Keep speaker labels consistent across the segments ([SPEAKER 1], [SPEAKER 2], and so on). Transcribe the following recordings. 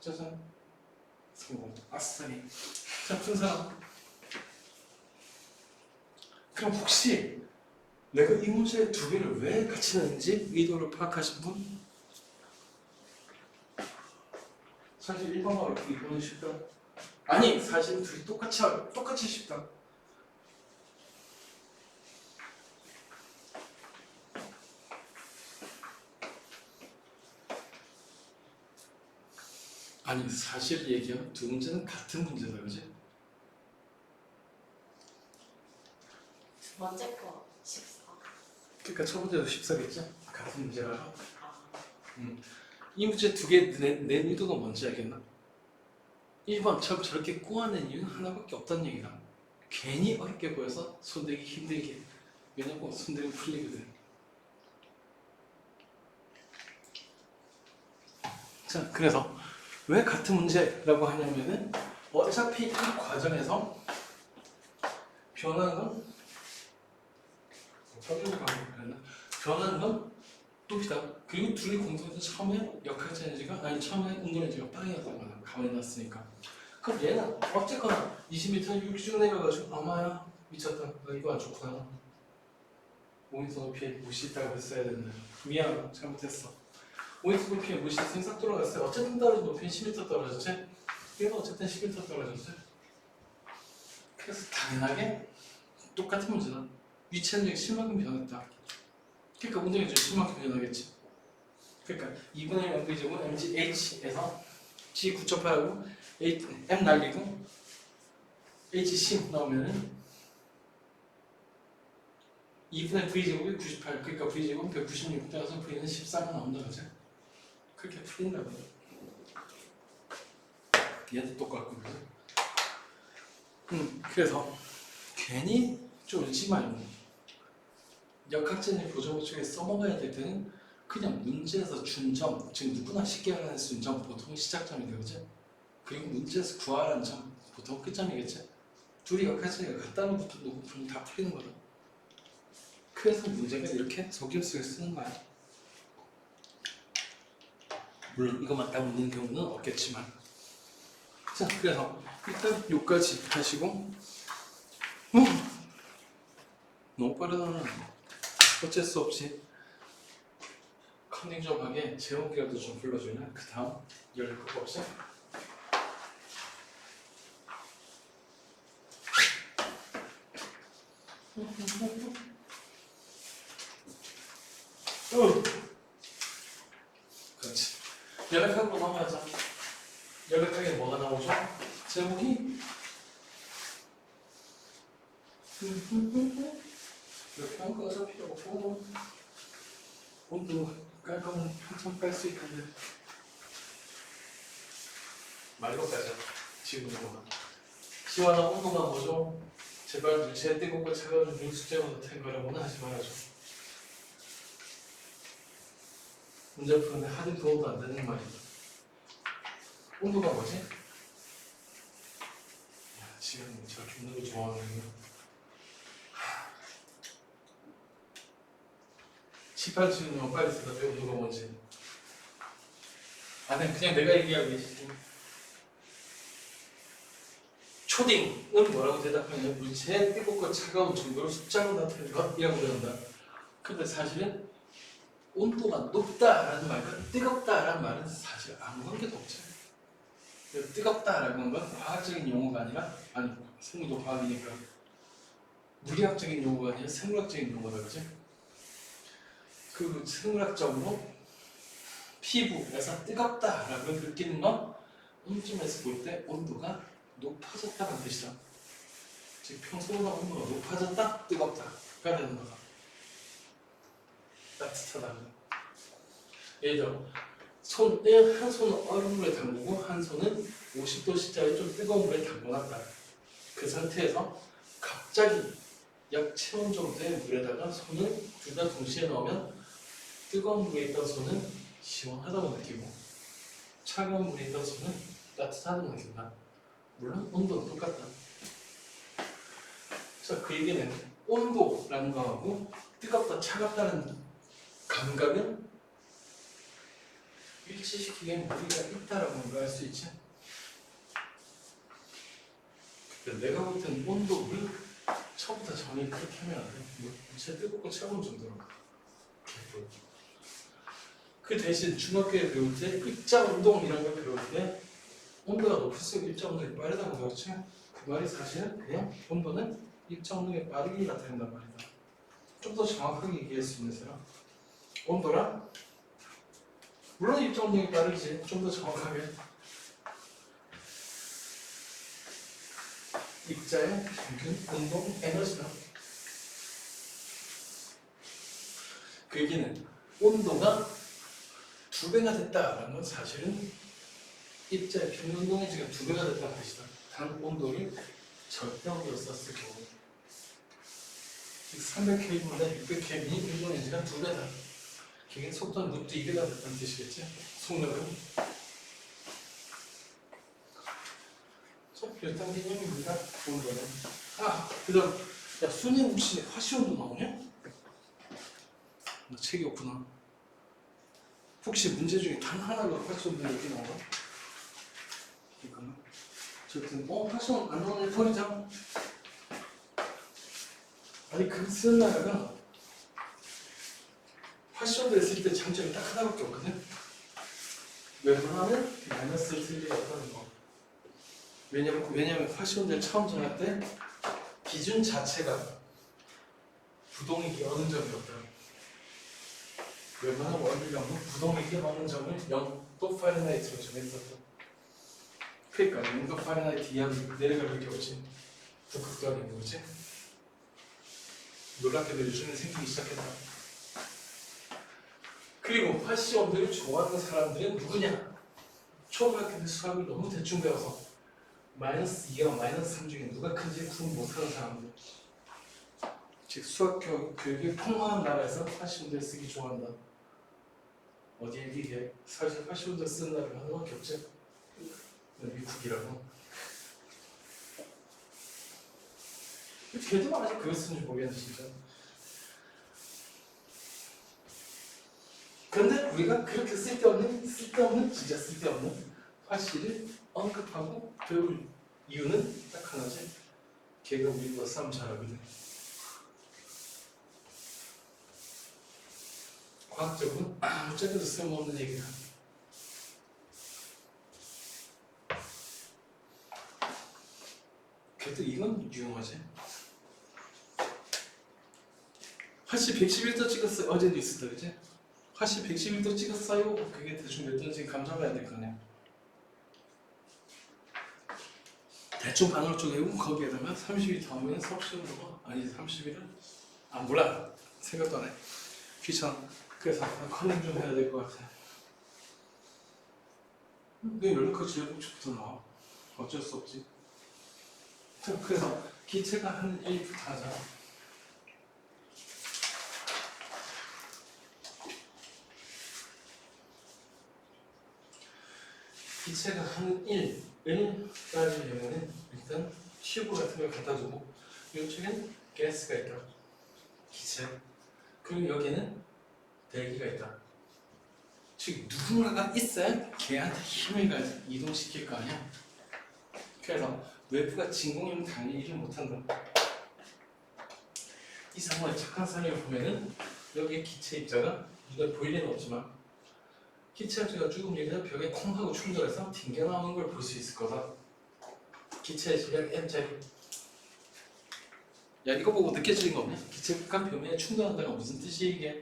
[SPEAKER 1] 짜잔. 성공. 아싸리. 자, 푼 사람. 그럼 혹시 내가 이 문제 두 개를 왜 같이 냈는지 의도를 파악하신 분? 사실 1번과 2번은 쉽다. 아니, 사실 둘이 똑같이 쉽다. 아니, 사실 얘기하면 두 문제는 같은 문제다, 그지?
[SPEAKER 2] 두 번째 거 14.
[SPEAKER 1] 그러니까 첫 번째도 14겠지? 같은 문제라서.
[SPEAKER 2] 아,
[SPEAKER 1] 이 문제 두 개 낸 의도가 뭔지 알겠나? 1번 저렇게 꼬아낸 이유는 하나밖에 없다는 얘기다. 괜히 어렵게 보여서 손대기 힘들게. 왜냐고 손대면 풀리거든. 자, 그래서 왜 같은 문제라고 하냐면은 어차피 이 과정에서 변하는 건 또이다. 그리고 둘이 공통해서 처음에 역학적 에너지가 아니 처음에 운동 에너지가 빵이었던 거야. 가만히 놨으니까. 그럼 얘는 어쨌거나 20m 육쭉 내려가지고 아마야 미쳤다. 나 이거 안 좋구나. 5m 높이에 무시 있다고 했어야 된다. 미안, 잘못했어. 5m 높이에 무시 있으면 싹 돌아갔어요. 어쨌든 떨어진 높이는 10m 떨어졌지? 얘는 어쨌든 10m 떨어졌지? 그래서 당연하게 똑같은 문제다. 위치 에너지가 10만큼 변했다. 그러니까 운동이 좀 10만큼 변하겠지. 그러니까 2분의 1 V제곱 MGH에서 G 9.8하고 M 날리고 HC 나오면은 2분의 V제곱이 98. 그러니까 V제곱 196 따라서 V는 14가 나온다, 그죠? 그렇게 풀린다고. 얘도 똑같고, 그죠? 그래서 괜히 쫄지 말고 역학적인 보정법 중에 써먹어야 될 때는 그냥 문제에서 준 점, 즉 누구나 쉽게 알아낼 수 있는 점, 보통 시작점이 되겠지? 그리고 문제에서 구하라는 점, 보통 끝점이겠지? 둘이 역학적인 갖다 놓고 풀면 다 풀리는 거다. 그래서 문제가 이렇게 속임수를 쓰는 거야. 물론 이것만 딱 묻는 경우는 없겠지만. 자, 그래서 일단 여기까지 하시고 너무 빠르다. 어쩔 수 없이 컨닝 좀 하게 제목이라도 좀 불러주냐? 그 다음 열 거 없이 그렇지. 연락하고 넘어가자. 연락하게 뭐가 나오죠? 제목이 이렇게 한 거가 필요 없고 온도 깔 거면 한참 깔 수 있는데 말로 까자. 지금보다 시원한 온도가 뭐죠? 제발 제 뜨겁고 차가운 물 숙제보다 텐 거라고는 하지 말아줘. 문제 푸는데 하도 도움도 안 되는 말이다. 온도가 뭐지? 야, 지금 저렇게 웃는 거 좋아하는군요. 18층이면 빨리 대답해. 온도가 뭔지. 아니 그냥 내가 얘기하기. 초딩은 뭐라고 대답하냐면 물체의 뜨겁고 차가운 정도를 숫자로 나타내는 것이라고 그런다. 근데 사실은 온도가 높다라는 말과 뜨겁다라는 말은 사실 아무 관계도 없죠. 뜨겁다라는 건 과학적인 용어가 아니라 아니 생물도 과학이니까 물리학적인 용어가 아니라 생물학적인 용어다, 그지? 그 생물학적으로 피부에서 뜨겁다라고 느끼는 건 음점에서 볼 때 온도가 높아졌다는 뜻이다. 즉 평소보다 온도가 높아졌다, 뜨겁다가 되는 거다. 따뜻하다. 예를 들어 한 손은 얼음물에 담그고 한 손은 50도 C짜리 좀 뜨거운 물에 담궈놨다. 그 상태에서 갑자기 약 체온 정도의 물에다가 손을 둘 다 동시에 넣으면 뜨거운 물에 있던 손은 시원하다고 느끼고 차가운 물에 있던 손은 따뜻하다고 느낀다. 물론 온도는 똑같다. 자, 그 얘기는 온도라는 거하고 뜨겁다, 차갑다는 감각은 일치시키기에 무리가 있다라고 알 수 있지. 근데 내가 볼 때는 온도를 처음부터 정의 그렇게 하면 안 돼. 제 뜨겁고 차가운 정도로. 그 대신 중학교에 배울 때 입자 운동 이런 걸 배울 때 온도가 높을수록 입자 운동이 빠르다고 배웠지. 그 말이 사실은 그냥 온도는 입자 운동의 빠르게 나타낸단 말이다. 좀 더 정확하게 얘기할 수 있는 사람. 온도랑 물론 입자 운동이 빠르지. 좀 더 정확하게 입자의 평균 운동 에너지다. 그 얘기는 온도가 2배가 됐다라는 건 사실은 입자의 평균 운동 에너지가 2배가 됐다는 뜻이다. 단 온도를 절대어로 썼을 경우, 즉 300K보다 600K이 운동 에너지가 2배다. 그게 속도는 루트 2배가 됐다는 뜻이겠지? 속력은. 자, 일단 개념입니다. 온도는. 그 다음, 야, 순위 혹시 화시온도 나오냐? 너 책이 없구나. 혹시 문제 중에 단 하나가 화시온도 이렇게 나오나? 이거는? 어쨌든, 화시온 안 나오네, 버리자. 아니, 그 쓰는 나라가 화시온도 했을 때 장점이 딱 하나밖에 없거든? 웬만하면 마이너스를 쓸 리가 없다는 거. 왜냐면 화시온들 처음 정할 때 기준 자체가 부동액이 어느 점이었다. 웬만한 원리감은 부동액이 어느 점을 0도 파렌하이트로 정했었다. 그러니까 0도 파렌하이트 이하로 내려갈 게 없지. 북극도 아닌 거지. 놀랍게도 요즘에 생기기 시작했다. 그리고 화시온들을 좋아하는 사람들은 누구냐? 초등학교 때 수학을 너무 대충 배워서 마이너스 2와 마이너스 3 중에 누가 큰지 구분 못하는 사람들. 즉 수학 교육이 폭망한 나라에서 화시온들 쓰기 좋아한다. 어디에 이게 사실 화시온들 쓰는 나라가 하나밖에 없지. 미국이라고. 걔도 아직 그걸 쓰는지 모르겠네 진짜. 그런데 우리가 그렇게 쓸데없는 진짜 쓸데없는 화씨를 언급하고 배울 이유는 딱 하나지. 걔가 우리보다 싸움 잘하거든. 과학적으로 아무 짝에도 쓸모없는 얘기다. 그래도 이건 유용하지. 화씨 111도 찍었어요. 어제 뉴스다 그지? 화씨 111도 찍었어요. 그게 대충 몇 도인지 감정해야 될 거 아니야. 대충 반으로 쪼개고 거기에다가 30이 더하면 섭씨온도가 아니 31은 몰라. 생각도 안 해. 귀찮아. 그래서 컨닝 좀 해야 될 것 같아. 왜 연락처 제일복지부터 나와? 어쩔 수 없지. 그래서 기체가 하는 일부터 하자. 기체가 하는 일을 따지려면 일단 튜브 같은 걸 갖다 두고 이쪽에는 가스가 있다. 기체. 그리고 여기는 대기가 있다. 즉 누군가가 있어야 걔한테 힘을 가해서 이동시킬 거 아니야. 그래서 외부가 진공이면 당연히 일을 못한다. 이 상황에 착한 사람을 보면은 여기 기체 입자가 눈에 보일 리는 없지만 기체 입자가 조금 예를 들어 벽에 콩 하고 충돌해서 튕겨나오는 걸 볼 수 있을 거다. 기체의 질량 M자리. 야 이거 보고 느껴지는 거 없냐? 기체가 표면에 충돌한다가 무슨 뜻이 이게?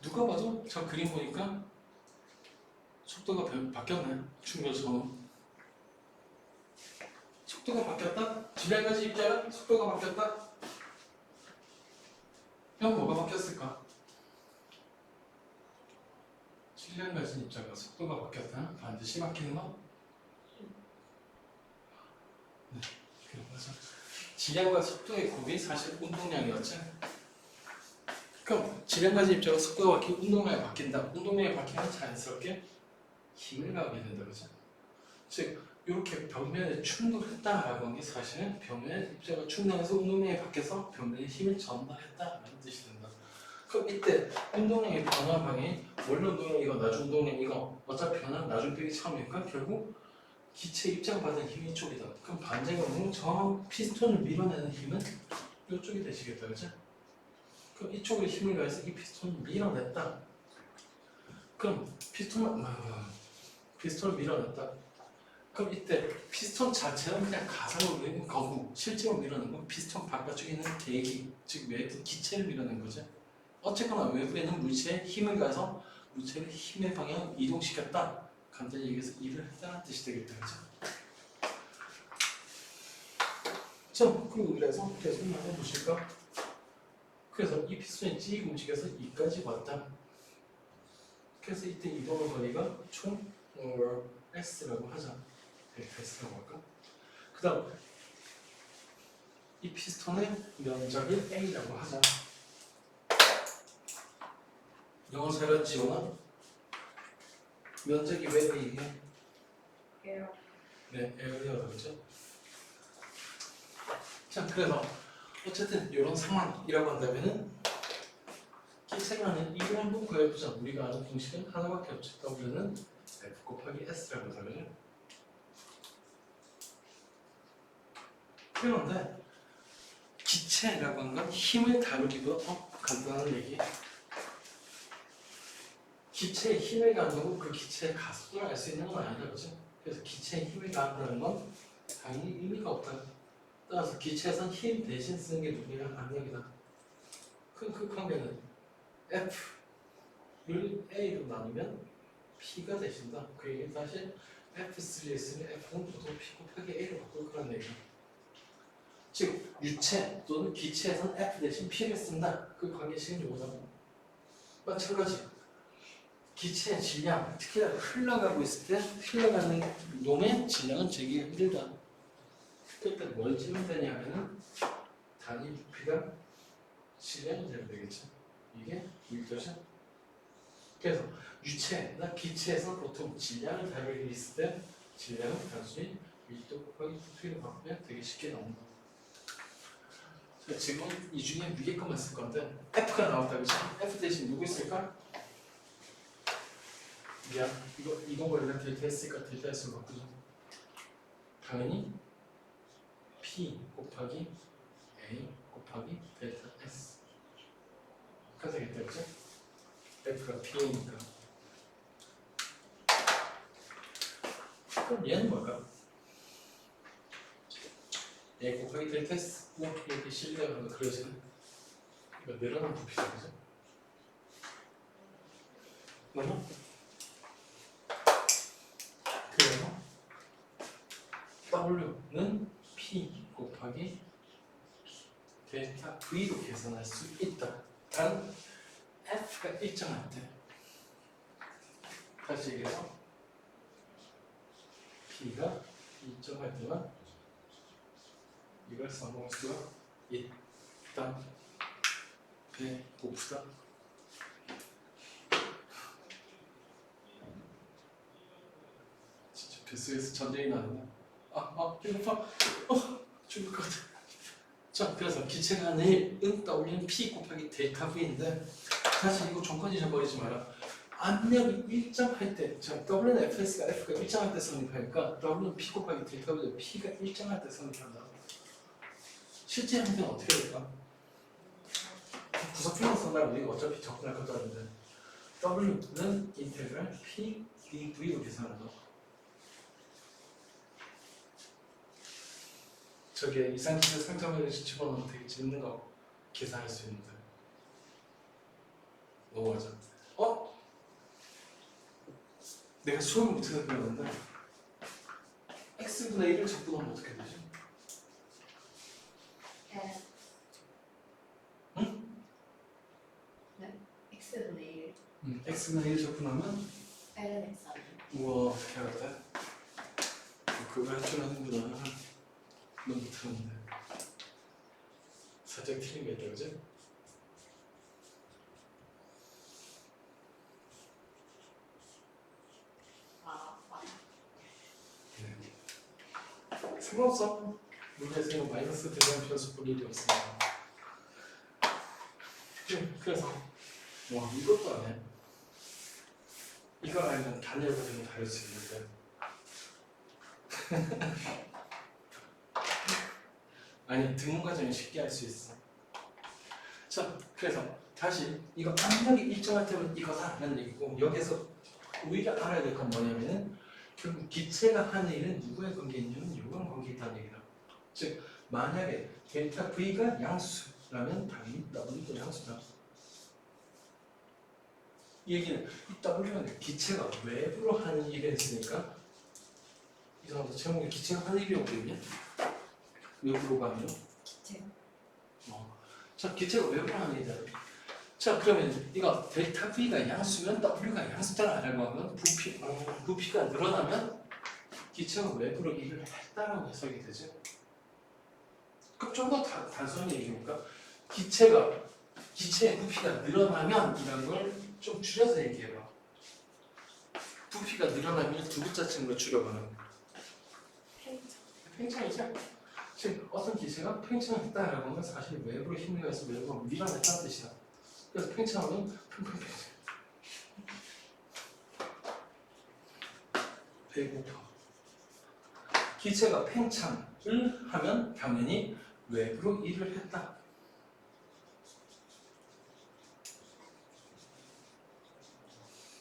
[SPEAKER 1] 누가 봐도 저 그림 보니까 속도가 바뀌었네. 충돌 전후. 속도가 바뀌었다? 질량가지 입자가 속도가 바뀌었다? 그럼 뭐가 바뀌었을까? 질량가지 입자가 속도가 바뀌었다? 반드시 바뀌는 거? 네, 그래서 질량과 속도의 곱이 사실 운동량이었지. 그럼 질량가지 입자가 속도가 바뀌고 운동량이 바뀐다. 운동량이 바뀌면 자연스럽게 힘을 가하게 된다, 그죠? 즉 이렇게 벽면에 충돌했다라고 하는 게 사실은 벽면에 입자가 충돌해서 운동량이 바뀌어서 벽면에 힘을 전달했다라는 뜻이 된다. 그럼 이때 운동량이 변화한 방향이 원래 운동량 이거 나중 운동량 이거 어차피 변화는 나중 빼기 처음이니까 결국 기체 입장받은 힘이 이쪽이다. 그럼 반대경우는 저 피스톤을 밀어내는 힘은 이쪽이 되시겠다, 그죠? 그럼 이쪽으로 힘을 가해서 이 피스톤을 밀어냈다. 그럼 피스톤을 밀어냈다. 그럼 이때 피스톤 자체는 그냥 가상으로 밀는 거고 실제로 밀어낸 건 피스톤 바깥쪽에 있는 계기, 즉 외부 기체를 밀어낸 거죠. 어쨌거나 외부에 있는 물체에 힘을 가해서 물체를 힘의 방향을 이동시켰다. 간단히 얘기해서 일을 했다는 뜻이 되겠다, 그죠? 자, 그리고 그래서 계속 나눠보실까? 그래서 이 피스톤이 찌 움직여서 이까지 왔다. 그래서 이때 이동의 거리가 총 S라고 하자. S라고 할까? 그 다음 이 피스톤의 면적을 A라고 하자. 영어 사이가 지원아? 면적이 왜 A이게?
[SPEAKER 2] 에어.
[SPEAKER 1] 네, 에어리어라고 그죠? 자, 그래서 어쨌든 이런 상황이라고 한다면은 기체간의 이걸 한번 구해보자. 우리가 아는 공식은 하나밖에 없지. W는 F 곱하기 S라고 하거든요. 그런데 기체라고 하는 건 힘을 다루기보다 더 간단한 얘기. 기체에 힘을 가한다고 그 기체의 가속도를 알 수 있는 건 아니다, 그죠? 그래서 기체에 힘을 가한다는 건 당연히 의미가 없다. 따라서 기체에선 힘 대신 쓰는 게 누구야? 압력이다. 그 관계는 F를 A로 나누면 P가 되신다. 그 얘기는 사실 F3에 있으면 F는 보통 P 곱하기 A로 바꿀 거란 얘기야. 즉 유체 또는 기체에선 F 대신 P를 쓴다. 그 관계식은 이거다. 마찬가지 기체의 질량, 특히 흘러가고 있을 때 흘러가는 놈의 질량은 재기가 힘들다. 그때 뭘 찌면 되냐 하면은 단위 부피가 질량이 되면 되겠죠. 이게 밀도죠. 그래서 유체나 기체에서 보통 질량을 다룰 일이 있을 때 질량은 단순히 밀도 곱하기 부피로 바꾸면 되게 쉽게 나온다. 자, 지금 이 중에 위에 것만 쓸 건데 F가 나왔다, 그렇죠? F 대신 누구 있을까? 미안, 이거 원래 델타 S니까 델타 S로 바꾸죠. 당연히 P 곱하기 A 곱하기 델타 S 가 되겠다, 그죠? F가 P니까. 그럼 얘는 뭘까? A 곱하기 델타 S 이렇게 실리가 가면 그려지는 이거 늘어난 부피죠, 그죠? 맞나? 그래서 W는 P 곱하기 델타 V로 계산할 수 있다. 단 F가 일정할 때 다시 얘기해서 P가 일정할 때만 이걸 써먹을 수가 있다. 배고프다. 진짜 뱃속에서 전쟁이 나는데 배고파. 죽을 것 같아. 자, 그래서 기체가 내일은 W는 P 곱하기 델타 V인데 사실 이거 조건 잊어버리지 마라. 압력이 일정할 때, 자, W는 FS가 F가 일정할 때 성립하니까 W는 P 곱하기 델타 V인데 P가 일정할 때 성립한다. 실제 형태는 어떻게 될까? 구석표만 쓴다면 우리가 어차피 접근할 것도 아닌데 W는 인테그랄 P dV로 계산한다. 저게 이상식의 상점을 집어넣으면 되게 재밌는 거 계산할 수 있는데 넘어가자. 내가 수업을 못해서 그러는데 X분의 1을 적분하면 어떻게 되지?
[SPEAKER 2] L.
[SPEAKER 1] 응?
[SPEAKER 2] 네. X분의 1.
[SPEAKER 1] X분의 1 적분하면
[SPEAKER 2] L은 X 아니에요?
[SPEAKER 1] 우와, 어떻게 알았대? 그거 할 줄 아는구나. 넌 못하는데 살짝 틀린 거 있다, 그지? 상관없어. 문제에서 마이너스 대한 변수 볼 일이 없습니다. 그래서 와 이것도 안 해. 이걸 알면 단일 과정이 다를 수 있는데. 아니 등문 과정이 쉽게 할 수 있어. 자 그래서 다시 이거 압력이 일정할 때면 이거다라는 얘기고 여기서 우리가 알아야 될 건 뭐냐면은 결국 기체가 하는 일은 누구의 관계에 있냐면 요관 관계에 있다는 얘기다. 즉 만약에 델타 V가 양수라면 당연히 W도 양수다. 이 얘기는 이 W는 기체가 외부로 하는 일을 했으니까 이상하다. 제목에 기체가 하는 일이라고 되겠냐? 외부로가 아니라?
[SPEAKER 2] 기체가
[SPEAKER 1] 자, 기체가 외부로 하는 일이다. 자, 그러면 이거 델타 V가 양수면 W가 양수다라고 하면 부피가 늘어나면 기체가 외부로 일을 했다라고 해석이 되죠. 그럼 좀 더 단순하게 얘기해볼까? 기체의 부피가 늘어나면 이라는 걸 좀 줄여서 얘기해봐. 부피가 늘어나면 두 글자층으로 줄여보는 팽창이죠. 즉 어떤 기체가 팽창했다라고 하면 사실 외부로 힘을 가해서 외부로 밀어냈다는 뜻이다. 그래서 팽창하면 팽팽팽 배고파. 기체가 팽창을 하면 당연히 외부로 일을 했다.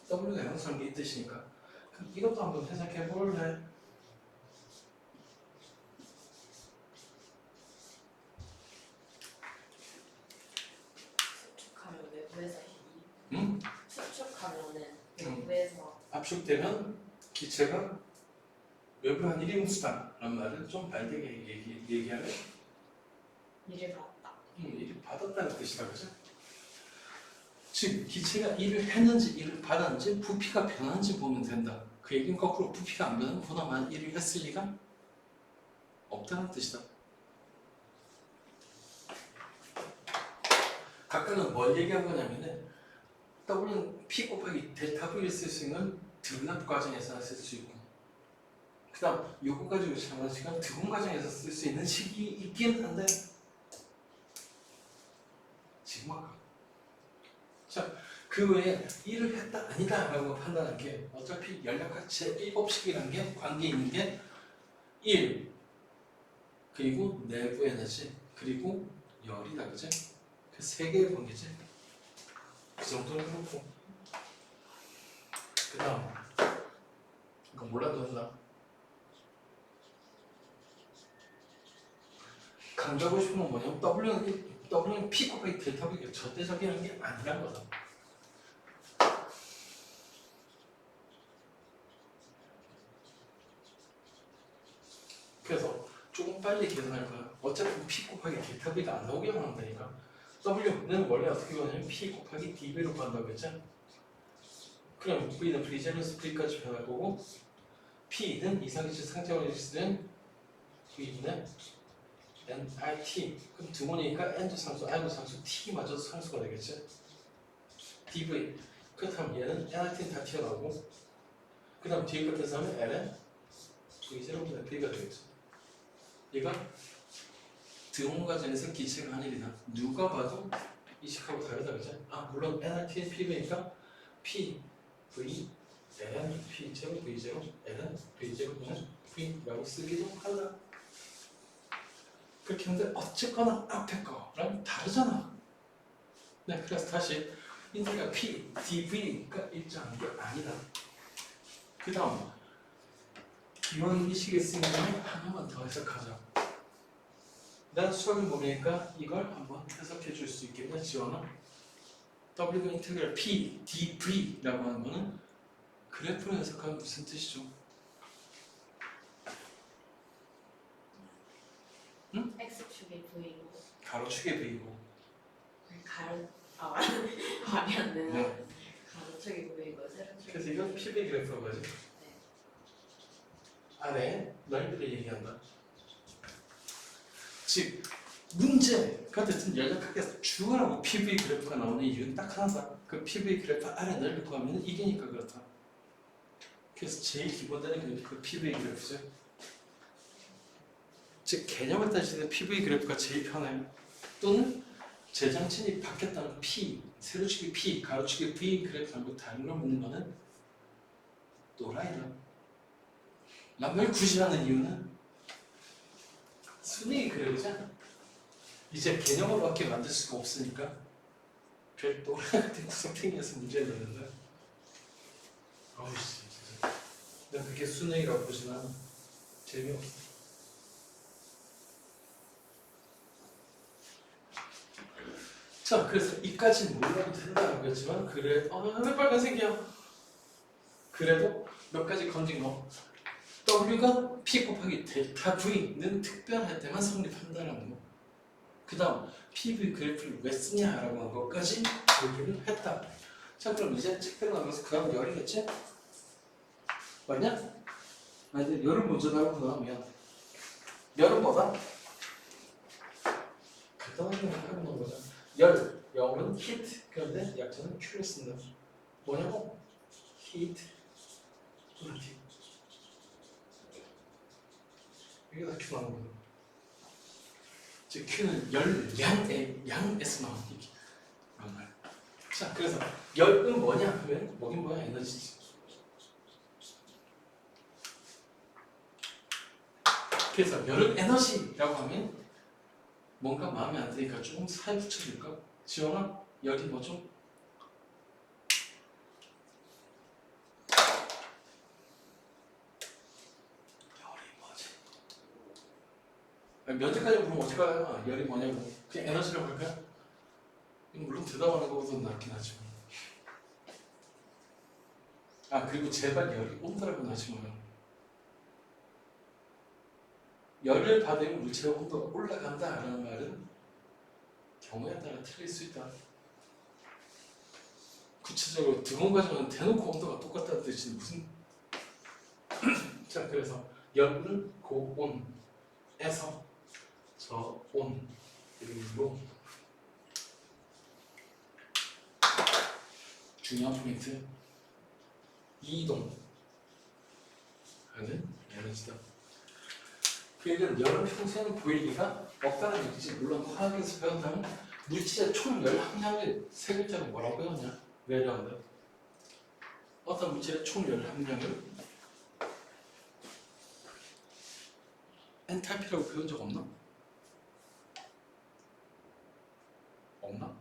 [SPEAKER 1] W가 양수라는 게 이 뜻이니까 그럼 이것도 한번 해석해 볼래?
[SPEAKER 2] 수축하면 외부에서 힘이
[SPEAKER 1] 응?
[SPEAKER 2] 수축하면은 외부에서
[SPEAKER 1] 압축되면 기체가 외부로 한 일임수다라는 말을 좀 발되게 얘기하면
[SPEAKER 2] 일을 받았다.
[SPEAKER 1] 일을 받았다는 뜻이다, 그죠? 즉 기체가 일을 했는지 일을 받았는지 부피가 변하는지 보면 된다. 그 얘기는 거꾸로 부피가 안 변하면 보나마나 일을 했을 리가 없다는 뜻이다. 각각은 뭘 얘기한 거냐면은 W는 P 곱하기 델타 V를 쓸 수 있는 등납 과정에서 쓸 수 있고 그 다음 요거 가지고 사용하는 시간 등분 과정에서 쓸 수 있는 식이 있긴 한데 지금 아까 자, 그 외에 일을 했다 아니다 라고 판단한 게 어차피 연락학 제1법칙이라는 게 관계 있는 게 1 그리고 내부 에너지 그리고 열이다 그지? 그 세 개의 관계지 그 정도는 그렇고 그 다음 이거 몰라도 된다 강조하고 싶은 건 뭐냐면 W는 P 곱하기 델타 V가 절대적이라는 게 아니란 거다. 그래서 조금 빨리 계산할 거야. 어차피 P 곱하기 델타 V가 안 나오게 한다니까. W는 원래 어떻게 구하냐면 P 곱하기 dV로 구한다고 했죠. 그럼 V는 브리제너스 V까지 변할 거고 P는 이상기체 상대방이 쓰는 V분의 NRT 그럼 등원이니까 N도 상수, R도 상수, T마저도 상수가 되겠지. dV 그렇다면 얘는 NRT는 다 튀어나오고 그 다음 뒤에 끝에서 하면 L은 V0분의 V가 되겠지. 얘가 등원 과정에서 기체가 한 일이다. 누가 봐도 이식하고 다르다 그지? 물론 NRT는 PV니까 P, V, N, P0, V0, N, V0분의 V라고 쓰기도 한다. 그렇게 하는데 어쨌거나 앞에 거랑 다르잖아. 네, 그래서 다시 인테그랄 P, dV가 일정한 게 아니다. 그 다음 이원 이식에 쓰이는 하나만 더 해석하자. 난 수학을 모르니까 이걸 한번 해석해 줄 수 있겠냐 지원아? W가 인테그랄 P, dV라고 하는 거는 그래프로 해석하면 무슨 뜻이죠? 응?
[SPEAKER 2] X축이 V고
[SPEAKER 1] 가로축의 V고
[SPEAKER 2] 말이 안 되나?
[SPEAKER 1] 네.
[SPEAKER 2] 가로축이 V고 세로축이
[SPEAKER 1] 그래서 이건 PV 그래프라고 하지.
[SPEAKER 2] 네.
[SPEAKER 1] 아래 넓이를 얘기한다. 즉 문제가 됐든 연락하게 주어라고 PV 그래프가 나오는 이유는 딱 하나다. 그 PV 그래프 아래 넓이 구하면 이기니까 그렇다. 그래서 제일 기본되는 그 PV 그래프죠. 즉 개념을 따질 때 PV 그래프가 제일 편해요. 또는 재장친이 바뀌었다는 P, 세로축이 P, 가로축이 V 그래프 말고 다른 걸 묻는 거는 또라이다. 남을 구실하는 이유는 순위 그래프잖아. 이제 개념으로밖에 만들 수가 없으니까 별 또라이 같은 구석탱이에서 문제를 내는 거야. 어우씨 진짜. 난 그게 순위라고 보지만 재미없어. 자, 그래서 이까지는 몰라도 된다고 했지만 그래, 왜 빨간색이야? 그래도 몇 가지 건진 거 W가 P 곱하기 델타 V는 특별할 때만 성립한다라는 거. 그 다음 PV 그래프를 왜 쓰냐라고 한 것까지 얘기를 했다. 자, 그럼 이제 책대로 나가서 그 다음 열이겠지? 맞냐? 아, 이제 열을 먼저 나오고 나오면 열은 뭐다? 간단하게 하는 거죠. 열, 영어는 히트. 그런데 약자는 Q를 쓴다. 뭐냐고? 히트. 이게 다 Q 나오는 거야. 즉 Q는 양에서 나오는 얘기. 그런 말. 자, 그래서 열은 뭐냐 하면 뭐긴 뭐야? 에너지지. 그래서 열은 에너지라고 하면 뭔가 마음에 안 드니까 조금 살 붙여줄까? 지원아, 열이 뭐죠? 열이 뭐지? 면제까지 물으면 어떡할까요? 열이 뭐냐고. 그냥 에너지라고 할까요? 물론 대답하는 것보다 낫긴 하죠. 아, 그리고 제발 열이 온다라고 하지 마요. 열을 받으면 물체의 온도가 올라간다라는 말은 경우에 따라 틀릴 수 있다. 구체적으로 드건 과정은 대놓고 온도가 똑같다는 뜻이 무슨 자, 그래서 열은 고온에서 저온으로 중요한 포인트 이동하는 에너지다. 그 얘기는 열은 평소에는 보이기가 없다는 얘기지. 물론 화학에서 배운다면 물질의 총 열 함량을 세 글자로 뭐라고 배웠냐? 외려한다. 어떤 물질의 총 열 함량을 엔탈피라고 배운 적 없나? 없나?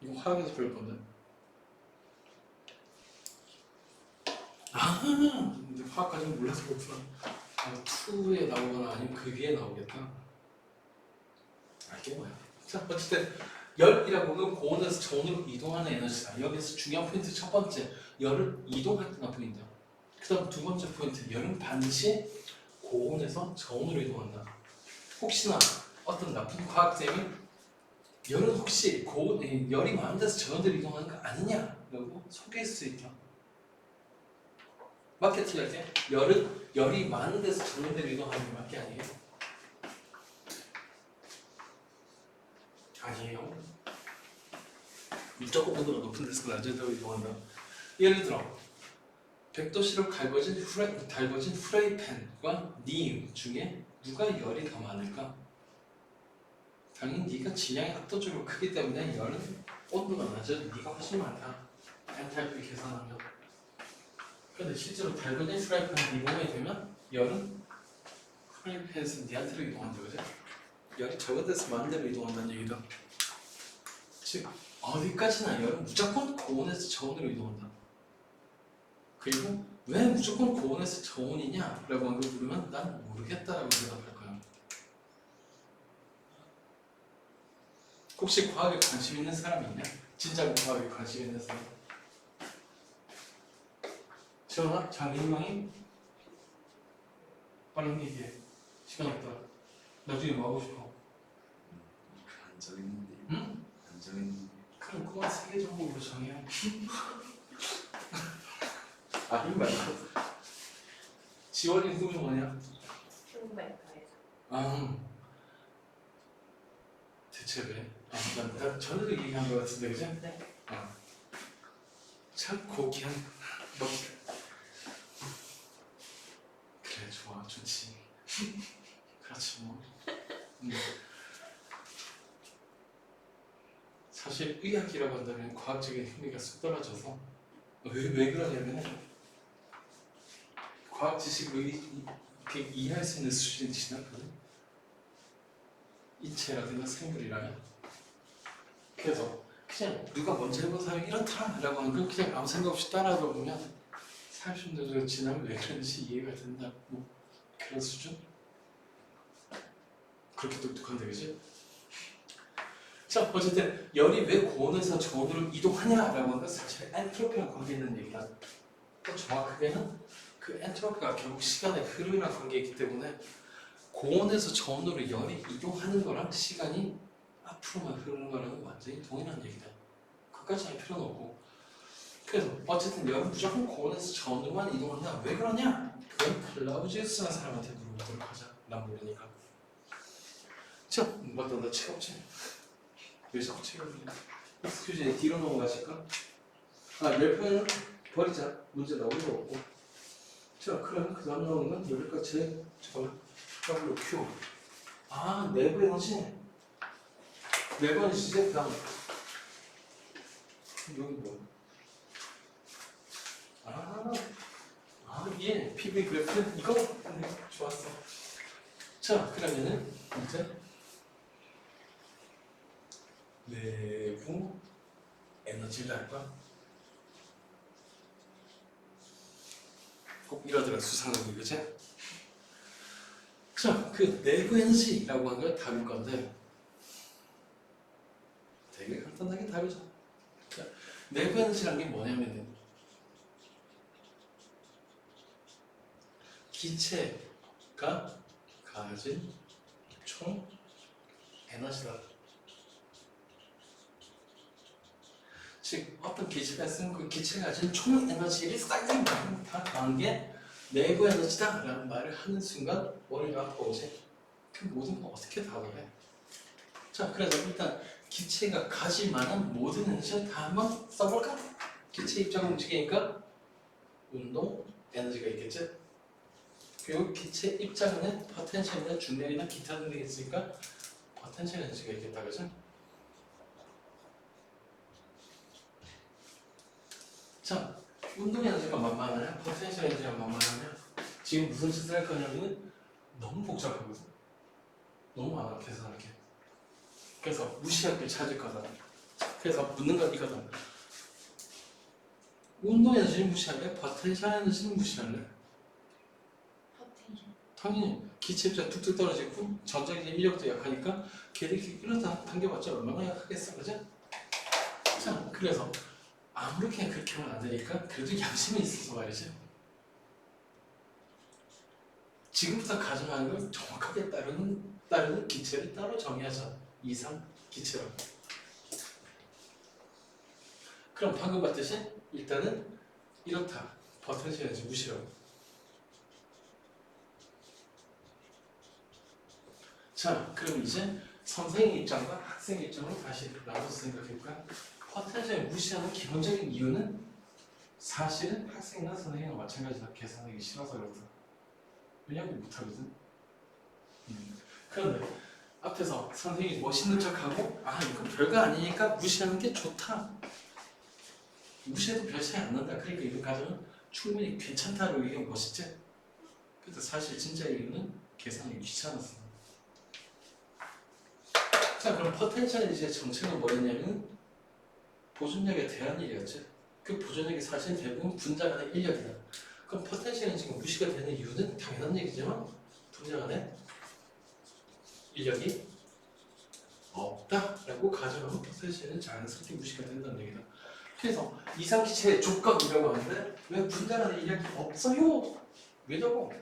[SPEAKER 1] 이거 화학에서 배울 건데. 아, 근데 화학까지는 몰라서 그렇구나. 2에 나오거나 아니면 그 위에 나오겠다. 알게 뭐야. 자, 어쨌든 열이라고 하는 고온에서 저온으로 이동하는 에너지다. 여기서 중요한 포인트 첫 번째, 열을 이동할 때가 보인다. 그 다음 두 번째 포인트, 열은 반드시 고온에서 저온으로 이동한다. 혹시나 어떤 나쁜 과학쌤이 열은 혹시 열이 많은 데서 저온으로 이동하는 거 아니냐라고 속일 수 있다. 맞게 틀렸게? 열이 많은 데서 저온으로 이동하는 게 맞게 아니에요? 아니에요. 무조건 온도가 높은 데서 낮은 데로 이동한다. 예를 들어 100도씨로 달궈진 프라이팬과 니 중에 누가 열이 더 많을까? 당연히 니가 질량이 압도적으로 크기 때문에 열은 온도가 낮아도 니가 훨씬 많다. 엔탈피 계산하면. 그런데 실제로 달궈진 프라이팬이 몸에 되면 열은 프라이팬에서 니한테로 이동한다. 그죠? 열이 적은 데서 많은 데로 이동한다는 얘기다. 즉 어디까지나 열은 무조건 고온에서 저온으로 이동한다. 그리고 왜 무조건 고온에서 저온이냐? 라고 한 걸 물으면 난 모르겠다라고 대답할 거야. 혹시 과학에 관심 있는 사람이 있냐? 진짜 과학에 관심 있는 사람? 지원아, 장인망이 빨리 얘기해. 시간 없다. 나중에 뭐 하고 싶어?
[SPEAKER 3] 안 정했는데.
[SPEAKER 1] 응?
[SPEAKER 3] 안 정했는데.
[SPEAKER 1] 그럼 그건 세계 정복으로 정해. 아니 말고. 지원이 꿈이 뭐냐?
[SPEAKER 2] 흉백과에서
[SPEAKER 1] 아, 대체 왜? 나 전에도 얘기한 것 같은데, 그지?
[SPEAKER 2] 네.
[SPEAKER 1] 참 고귀한 뭐 그래, 좋아, 좋지. 그렇지 뭐. 사실 의학이라고 한다면 과학적인 흥미가 쑥 떨어져서 왜 그러냐면 과학 지식을 이렇게 이해할 수 있는 수준이 지났거든. 인체라든가 생물이라면. 그래서 그냥 누가 먼저 해본 사람이 이렇다라고 하는 걸 그냥 아무 생각 없이 따라하다 보면 30년 정도 지나면 왜 그런지 이해가 된다. 뭐 그런 수준? 그렇게 독특한데 그지? 자 어쨌든 열이 왜 고온에서 저온으로 이동하냐라고 하는 건 사실 엔트로피랑 관계 있는 얘기다. 또 정확하게는 그 엔트로피가 결국 시간의 흐름이랑 관계있기 때문에 고온에서 저온으로 열이 이동하는 거랑 시간이 앞으로만 흐르는 거랑은 완전히 동일한 얘기다. 그것까지 할 필요는 없고. 그래서 어쨌든 열은 무조건 고온에서 저온으로만 이동한다. 왜 그러냐? 그건 클라우지우스라는 사람한테 물어보도록 하자. 난 모르니까. 자, 맞다. 나 책 없지? 왜 자꾸 책을 보냐? 익스큐즈에 뒤로 넘어가실까? 열편은 버리자. 문제 나올 거 없고. 자, 그럼 그 다음 나오는 건 여기까지. 잠깐만. WQ. 내부 에너지. 내부 에너지제 그 다음. 여기 뭐야? 예. PV 그래프? 이거? 네, 좋았어. 자, 그러면은 이제 내부 에너지를 할 거야. 꼭 이러더라 수상하게 그지? 자, 그 내부 에너지라고 하는 걸 다룰 건데 되게 간단하게 다루자. 자, 내부 에너지라는 게 뭐냐면은 기체가 가진 총 에너지다. 즉 어떤 기체가 쓴 그 기체가 가진 총 에너지를 싹이 다 더한 게 내부 에너지다 라는 말을 하는 순간 머리가 아파오지. 그 모든 거 어떻게 다루래? 자, 그래서 일단 기체가 가질 만한 모든 에너지를 다 한번 써볼까? 기체 입장을 움직이니까 운동 에너지가 있겠지? 그리고 기체 입장에는 포텐셜이나 중력이나 기타 등등이 있으니까 포텐셜 에너지가 있겠다, 그죠? 자, 운동 에너지가 만만하냐? 포텐셜 에너지가 만만하냐? 지금 무슨 짓을 할 거냐면 너무 복잡하거든. 너무 많아, 계산할 게. 그래서 무시할 게 찾을 거다. 그래서 묻는 건 이거다. 운동 에너지는 무시할래? 포텐셜 에너지는 무시할래?
[SPEAKER 2] 포텐셜.
[SPEAKER 1] 당연히 기체 입장 뚝뚝 떨어지고 전자기의 인력도 약하니까 걔들끼리 이러다 당겨봤자 얼마나 약하겠어, 그죠? 자, 그래서 아무렇게나 그렇게 하면 안 되니까 그래도 양심이 있어서 말이지. 지금부터 가정하는 걸 정확하게 따르는 기체를 따로 정의하자. 이상 기체라고. 그럼 방금 봤듯이 일단은 이렇다. 포텐셜 에너지 무시라고. 자, 그럼 이제 선생님 입장과 학생 입장으로 다시 나눠서 생각해볼까? 포텐셜을 무시하는 기본적인 이유는 사실은 학생이나 선생님과 마찬가지다. 계산하기 싫어서 그렇다. 왜냐면 못하거든. 그런데 앞에서 선생님이 멋있는 척하고 이거 별거 아니니까 무시하는 게 좋다. 무시해도 별 차이 안 난다. 그러니까 이런 가정은 충분히 괜찮다고 얘기하면 멋있지? 근데 사실 진짜 이유는 계산하기 귀찮았어. 자, 그럼 포텐셜 에너지의 정체는 뭐였냐면 보존력에 대한 일이었지. 그 보존력이 사실 대부분 분자 간의 인력이다. 그럼 포텐셜 에너지가 무시가 되는 이유는 당연한 얘기지만 분자 간의 인력이 없다라고 가정하면 포텐셜은 자연스럽게 무시가 된다는 얘기다. 그래서 이상기체의 조건이라고 하는데 왜 분자 간의 인력이 없어요? 왜냐고?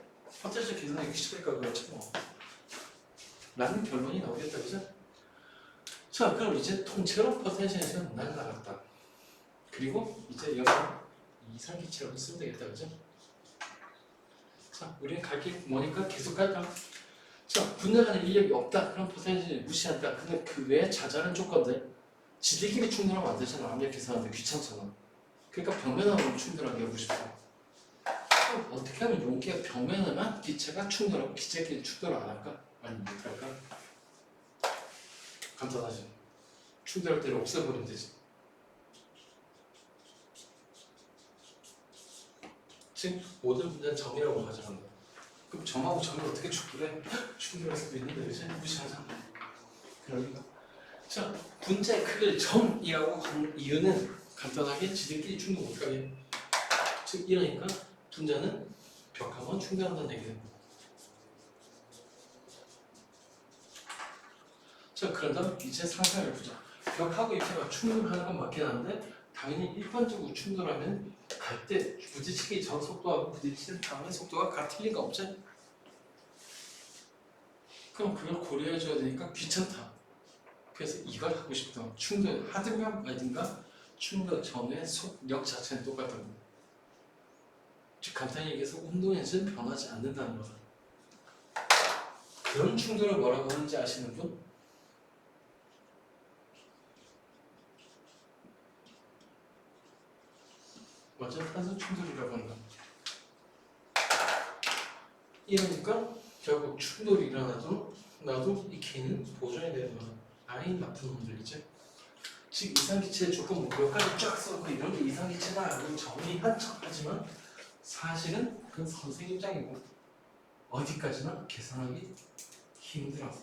[SPEAKER 1] 포텐셜 계산하기 귀찮으니까 그렇지 뭐. 라는 결론이 나오겠다, 그죠? 자, 그럼 이제 통째로 포텐셜에서는 날라갔다. 그리고 이제 여기 이상기체라고 쓰면 되겠다, 그죠? 자, 우리는 갈 길 뭐니까 계속 갈까? 자, 분자 간의 인력이 없다. 그럼 포텐셜을 무시한다. 근데 그 외에 자잘한 조건들 지들끼리 충돌하면 안 되잖아. 압력 계산하는데 귀찮잖아. 그러니까 벽면하고 충돌하게 하고 싶어. 그럼 어떻게 하면 용기가 벽면에만 기체가 충돌하고 기체끼리 충돌을 안 할까? 아니 못할까? 간단하지. 충돌할 때를 없애버리면 되지. 즉 모든 분자는 점이라고 가정한다. 그럼 점하고 점이 어떻게 충돌해? 충돌할 수도 있는데 그치? 무시하자. 그러니까 자 분자의 크기를 점이라고 한 이유는 간단하게 지들끼리 충돌 못하게. 즉 이러니까 분자는 벽하고는 충돌한다는 얘기예요. 자 그런 다음 이제 상상을 보자. 벽하고 입체가 충돌하는 건 맞긴 한데 당연히 일반적으로 충돌하면 갈 때 부딪히기 전 속도하고 부딪히는 다음의 속도가 같을 리가 없지. 그럼 그걸 고려해줘야 되니까 귀찮다. 그래서 이걸 하고 싶다. 충돌하든가 말든가 충돌 전의 속력 자체는 똑같다고. 즉 간단히 얘기해서 운동에서는 변하지 않는다는 거다. 그런 충돌을 뭐라고 하는지 아시는 분? 완전 탄소 충돌이라고 한다. 이러니까 결국 충돌이 일어나도 나도 이 K는 보존이 되는 거야. 아이 나쁜 놈들이지. 즉 이상기체의 조건 몇 가지 쫙 써놓고 이런 게 이상기체다라고 정리한 척하지만 사실은 그건 선생님 입장이고 어디까지나 계산하기 힘들어서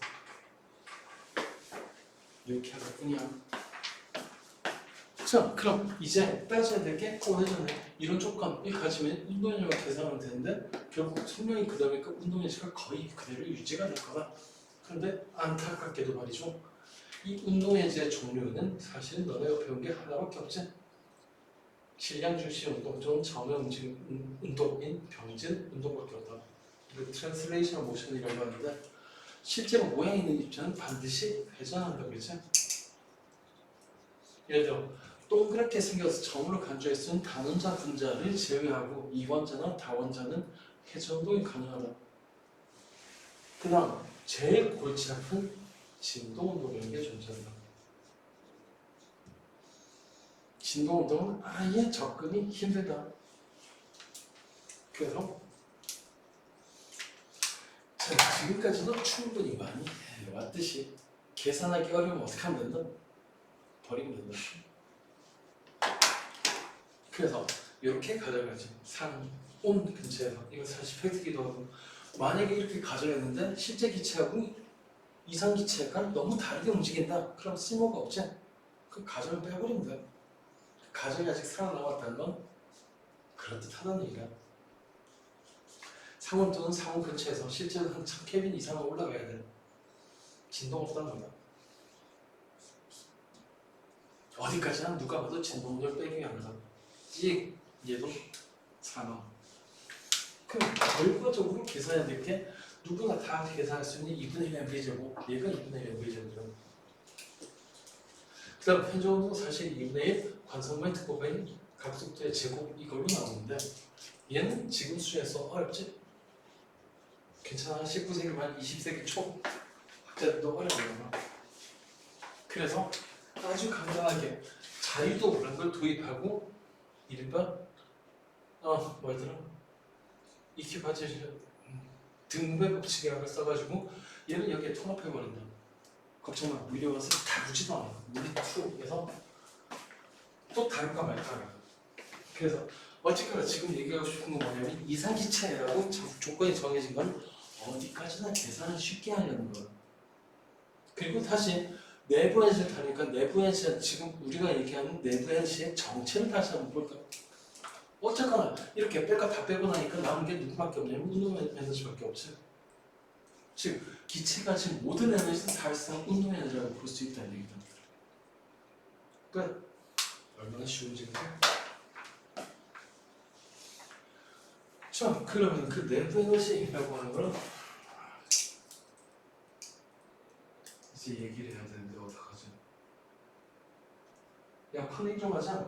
[SPEAKER 1] 이렇게 하다 뿐이야. 자 그럼 이제 따져야 될 게 오래전에 이런 조건을 가지면 운동량을 계산하면 되는데 결국 설명이 그다음에 운동량가 거의 그대로 유지가 될 거다. 그런데 안타깝게도 말이죠. 이 운동에너지의 종류는 사실은 너네가 배운 게 하나밖에 없지. 질량 중시 운동, 좀 점의 움직임 운동인 병진 운동밖에 없다. 이걸 트랜슬레이션 모션이라고 하는데 실제로 모양 있는 입자는 반드시 회전한다고 그랬지. 예를 들어 동그랗게 생겨서 점으로 간주해 쓴 단원자 분자를 제외하고 이원자나 다원자는 회전동이 가능하다. 그 다음 제일 골치 아픈 진동운동이라는 게 존재한다. 진동운동은 아예 접근이 힘들다. 그래서 자, 지금까지도 충분히 많이 해왔듯이 계산하기 어려우면 어떻게 하면 된다? 버리면 된다. 그래서 이렇게 가져가지. 산, 온 근처에서 이거 사실 팩트기도 하고 만약에 이렇게 가져갔는데 실제 기체하고 이상 기체가 너무 다르게 움직인다. 그럼 쓸모가 없지. 그 가정을 빼버리면 돼. 가정이 아직 살아남았다는 건 그럴듯하다는 얘기야. 상온 또는 상온 근처에서 실제로 한 1000K 이상은 올라가야 돼. 진동 없다는 거다. 어디까지나 누가 봐도 진동을 빼기 위한 거다. 얘도 산업. 그럼 결과적으로 계산해야 될 게 누구나 다 계산할 수 있는 2분의 1 mv제곱, 얘가 2분의 1 mv제곱이야. 그 다음 편적운동 사실 2분의 1 관성모의 특보가인 각속도의 제곱 이걸로 나오는데 얘는 지금 수에서 어렵지? 괜찮아. 19세기 말 20세기 초 학자들도 어려워요. 그래서 아주 간단하게 자유도라는 걸 도입하고 이른바 뭐더라? 이퀴바제션 등배 법칙이라는 걸 써가지고 얘는 여기에 통합해버린다. 걱정 마. 무리와서 다루지도 않아. 무리 2에서 또 다룰까 말까. 그래서 어쨌거나 지금 얘기하고 싶은 건 뭐냐면 이상기체라고 조건이 정해진 건 어디까지나 계산을 쉽게 하려는 거야. 그리고 다시 내부 현실 다니까 내부 현실 지금 우리가 얘기하는 내부 현실의 정체를 다시 한번 볼까. 어쨌거나 이렇게 뺄까 다 빼고 나니까 남은 게 누구밖에 없냐면 운동 에너지밖에 없지. 즉 기체가 지금 모든 에너지는 사실상 운동 에너지라고 볼 수 있다는 얘기다. 끝. 얼마나 쉬운지. 자, 그러면 그 내부 에너지라고 하는 거는 이제 얘기를 해야 되는데 어떡하지? 야, 커닝 좀 하자.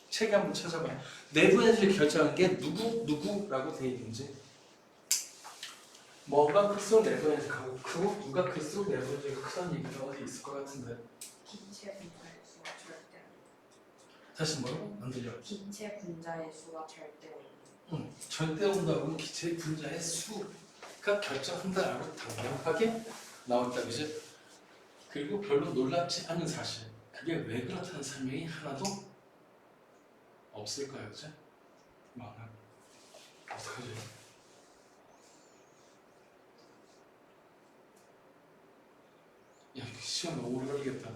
[SPEAKER 1] 책에 한번 찾아봐. 내부 에너지를 결정하는 게 누구라고 되어 있는지. 뭐가 클수록 내부 에너지가 크고 누가 클수록 내부 에너지가 크다는 얘기가 어디 있을 것 같은데.
[SPEAKER 2] 기체 분자의 수가 절대
[SPEAKER 1] 다시 뭐라고? 안 들려.
[SPEAKER 2] 기체 분자의 수가 절대
[SPEAKER 1] 절대 온다고는 기체 분자의 수가 결정한다라고 당당하게 나왔다, 그지? 그리고 별로 놀랍지 않은 사실. 그게 왜 그렇다는 설명이 하나도 없을 거예요, 그죠? 망한. 어떡하지? 야, 이거 시간 너무 오래 걸리겠다.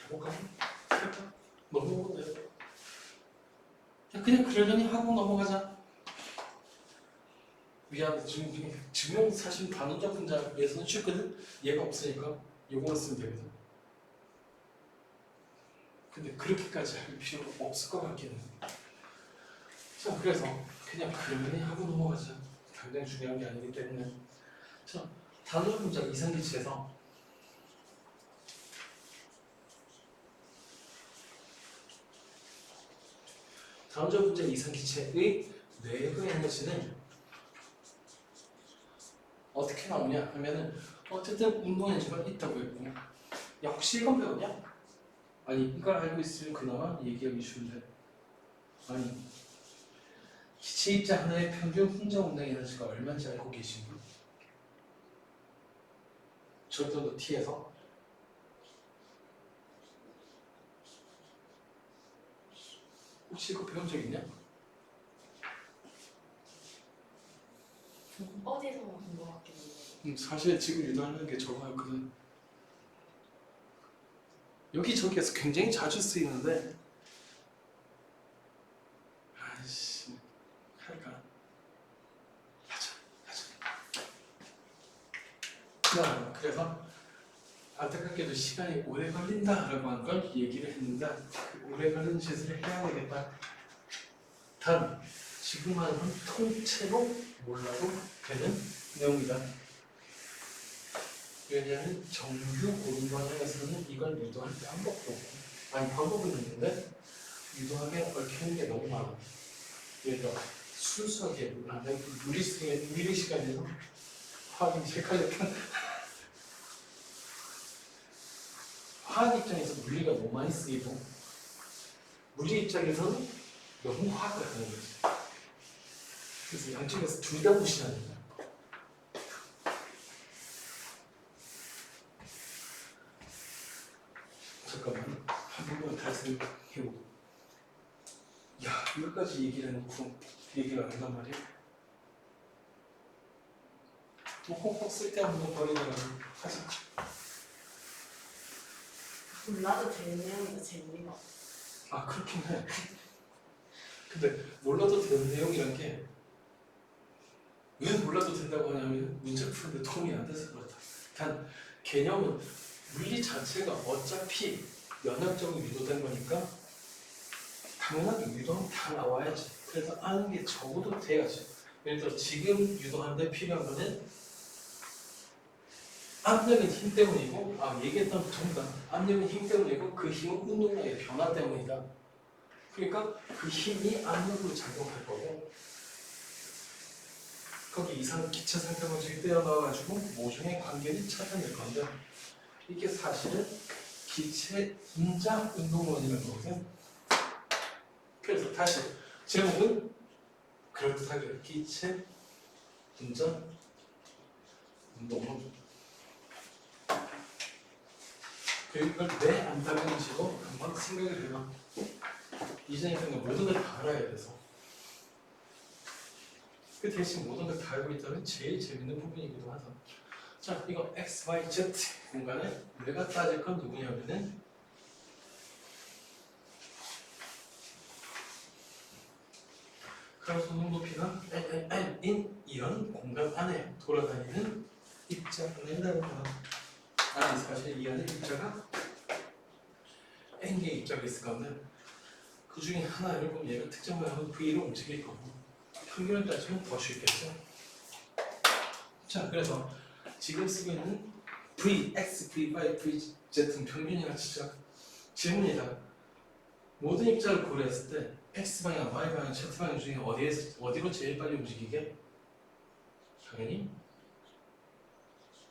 [SPEAKER 1] 해볼까? 해볼까? 넘어가도 돼. 야, 그냥 그러려니 하고 넘어가자. 미안, 지금 사실 단원자 분자에서는 쉽거든? 얘가 없으니까 요거만 쓰면 되거든. 근데 그렇게까지 할 필요가 없을 것 같기는 해. 자, 그래서 그냥 그러려니 하고 넘어가자. 당장 중요한 게 아니기 때문에. 자, 단원자 분자 이상기체에서 단원자 분자 이상기체의 내부 에너지는 어떻게 나오냐 하면은 어쨌든 운동 에너지가 있다고 했고, 야 혹시 이건 배웠냐? 아니 이걸 알고 있으면 그나마 얘기하기 쉬운데, 아니 기체 입자 하나의 평균 혼자 운동 에너지가 얼마인지 알고 계신 분? 절도도 T에서 혹시 이거 배운 적 있냐?
[SPEAKER 2] 어디서 본 것 같긴 한데.
[SPEAKER 1] 사실 지금 유도하는 게 저거였거든. 여기저기에서 굉장히 자주 쓰이는데, 아이씨 할까? 하자. 그래서 안타깝게도 시간이 오래 걸린다라고 한 걸 얘기를 했는데, 그 오래 걸리는 짓을 해야 되겠다. 단 지금은 통째로 몰라도 되는 내용이다. 왜냐하면 정규 고등 과정에서는 이걸 유도할 방법도 없고, 아니 방법은 있는데 유도하게 얽히는 게 너무 많아. 예를 들어 순수하게 물리 시간에서 화학이 헷갈렸다. 화학 입장에서 물리가 너무 많이 쓰이고, 물리 입장에서는 너무 화학을 하는 거지. 그래서 양쪽에서 둘 다 무시하는 거야. 잠깐만, 한 번만 다시 생각해보고. 야, 이거까지 얘기를 해놓고 얘기를 안 한단 말이야? 또 콕콕 쓸데없는 버리다가 하자.
[SPEAKER 2] 몰라도 되는 내용도 재미가 없어.
[SPEAKER 1] 아, 그렇긴 해. 근데 몰라도 되는 내용이란 게 왜 몰라도 된다고 하냐면 문제 푸는데 도움이 안 돼서 그렇다. 단 개념은 물리 자체가 어차피 연역적으로 유도된 거니까 당연하게 유도는 다 나와야지. 그래서 아는 게 적어도 돼야지. 예를 들어 지금 유도하는데 필요한 거는 압력은 힘 때문이고, 얘기했던 전부 다 압력은 힘 때문이고 그 힘은 운동량의 변화 때문이다. 그러니까 그 힘이 압력으로 작용할 거고, 거기 이상 기체 상태 방식이 떼어나와가지고 모종의 관계를 찾아낼 건데, 이게 사실은 기체 분자 운동원이라는 거거든. 그래서 다시 제목은 그럴듯하게 기체 분자 운동원. 그걸 왜 안다는지도 한번 생각을 해봐. 이전에는 모든 걸 다 알아야 돼서. 그 대신 모든 걸 다 알고 있다면 제일 재밌는 부분이기도 하다. 자, 이거 X, Y, Z 공간에 내가 따질 건 누구냐면은 가로수는 높이가 N인 이런 공간 안에 돌아다니는 입자가 된다는 거야. 아니 사실 이 안에 입자가 N개의 입자가 있을 건데 그 중에 하나를 보면 얘가 특정 방향으로 V로 움직일 거고, 평균을 따지면 더 쉽겠죠. 자, 그래서 지금 쓰고 있는 V, X, V, Y, V, Z는 평균이라 치자. 질문이다. 모든 입자를 고려했을 때 X 방향, Y 방향, Z 방향 중에 어디로 제일 빨리 움직이게? 당연히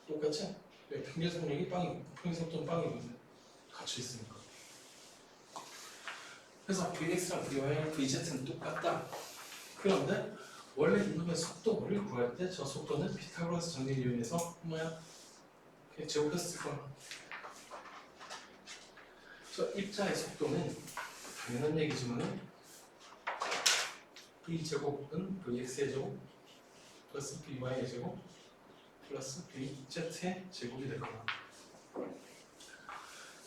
[SPEAKER 1] 똑같지? 평균 속력이 빵이고 평균 속도는 빵이거든. 같이 있으니까. 그래서 VX랑 VY랑 VZ는 똑같다. 그런데 원래 이놈의 속도를 구할 때 저 속도는 피타고라스 정리를 이용해서 뭐야? 그냥 제곱했을 거야. 저 입자의 속도는 당연한 얘기지만 V제곱은 Vx의 제곱 플러스 Vy의 제곱 플러스 Vz의 제곱이 될 거다.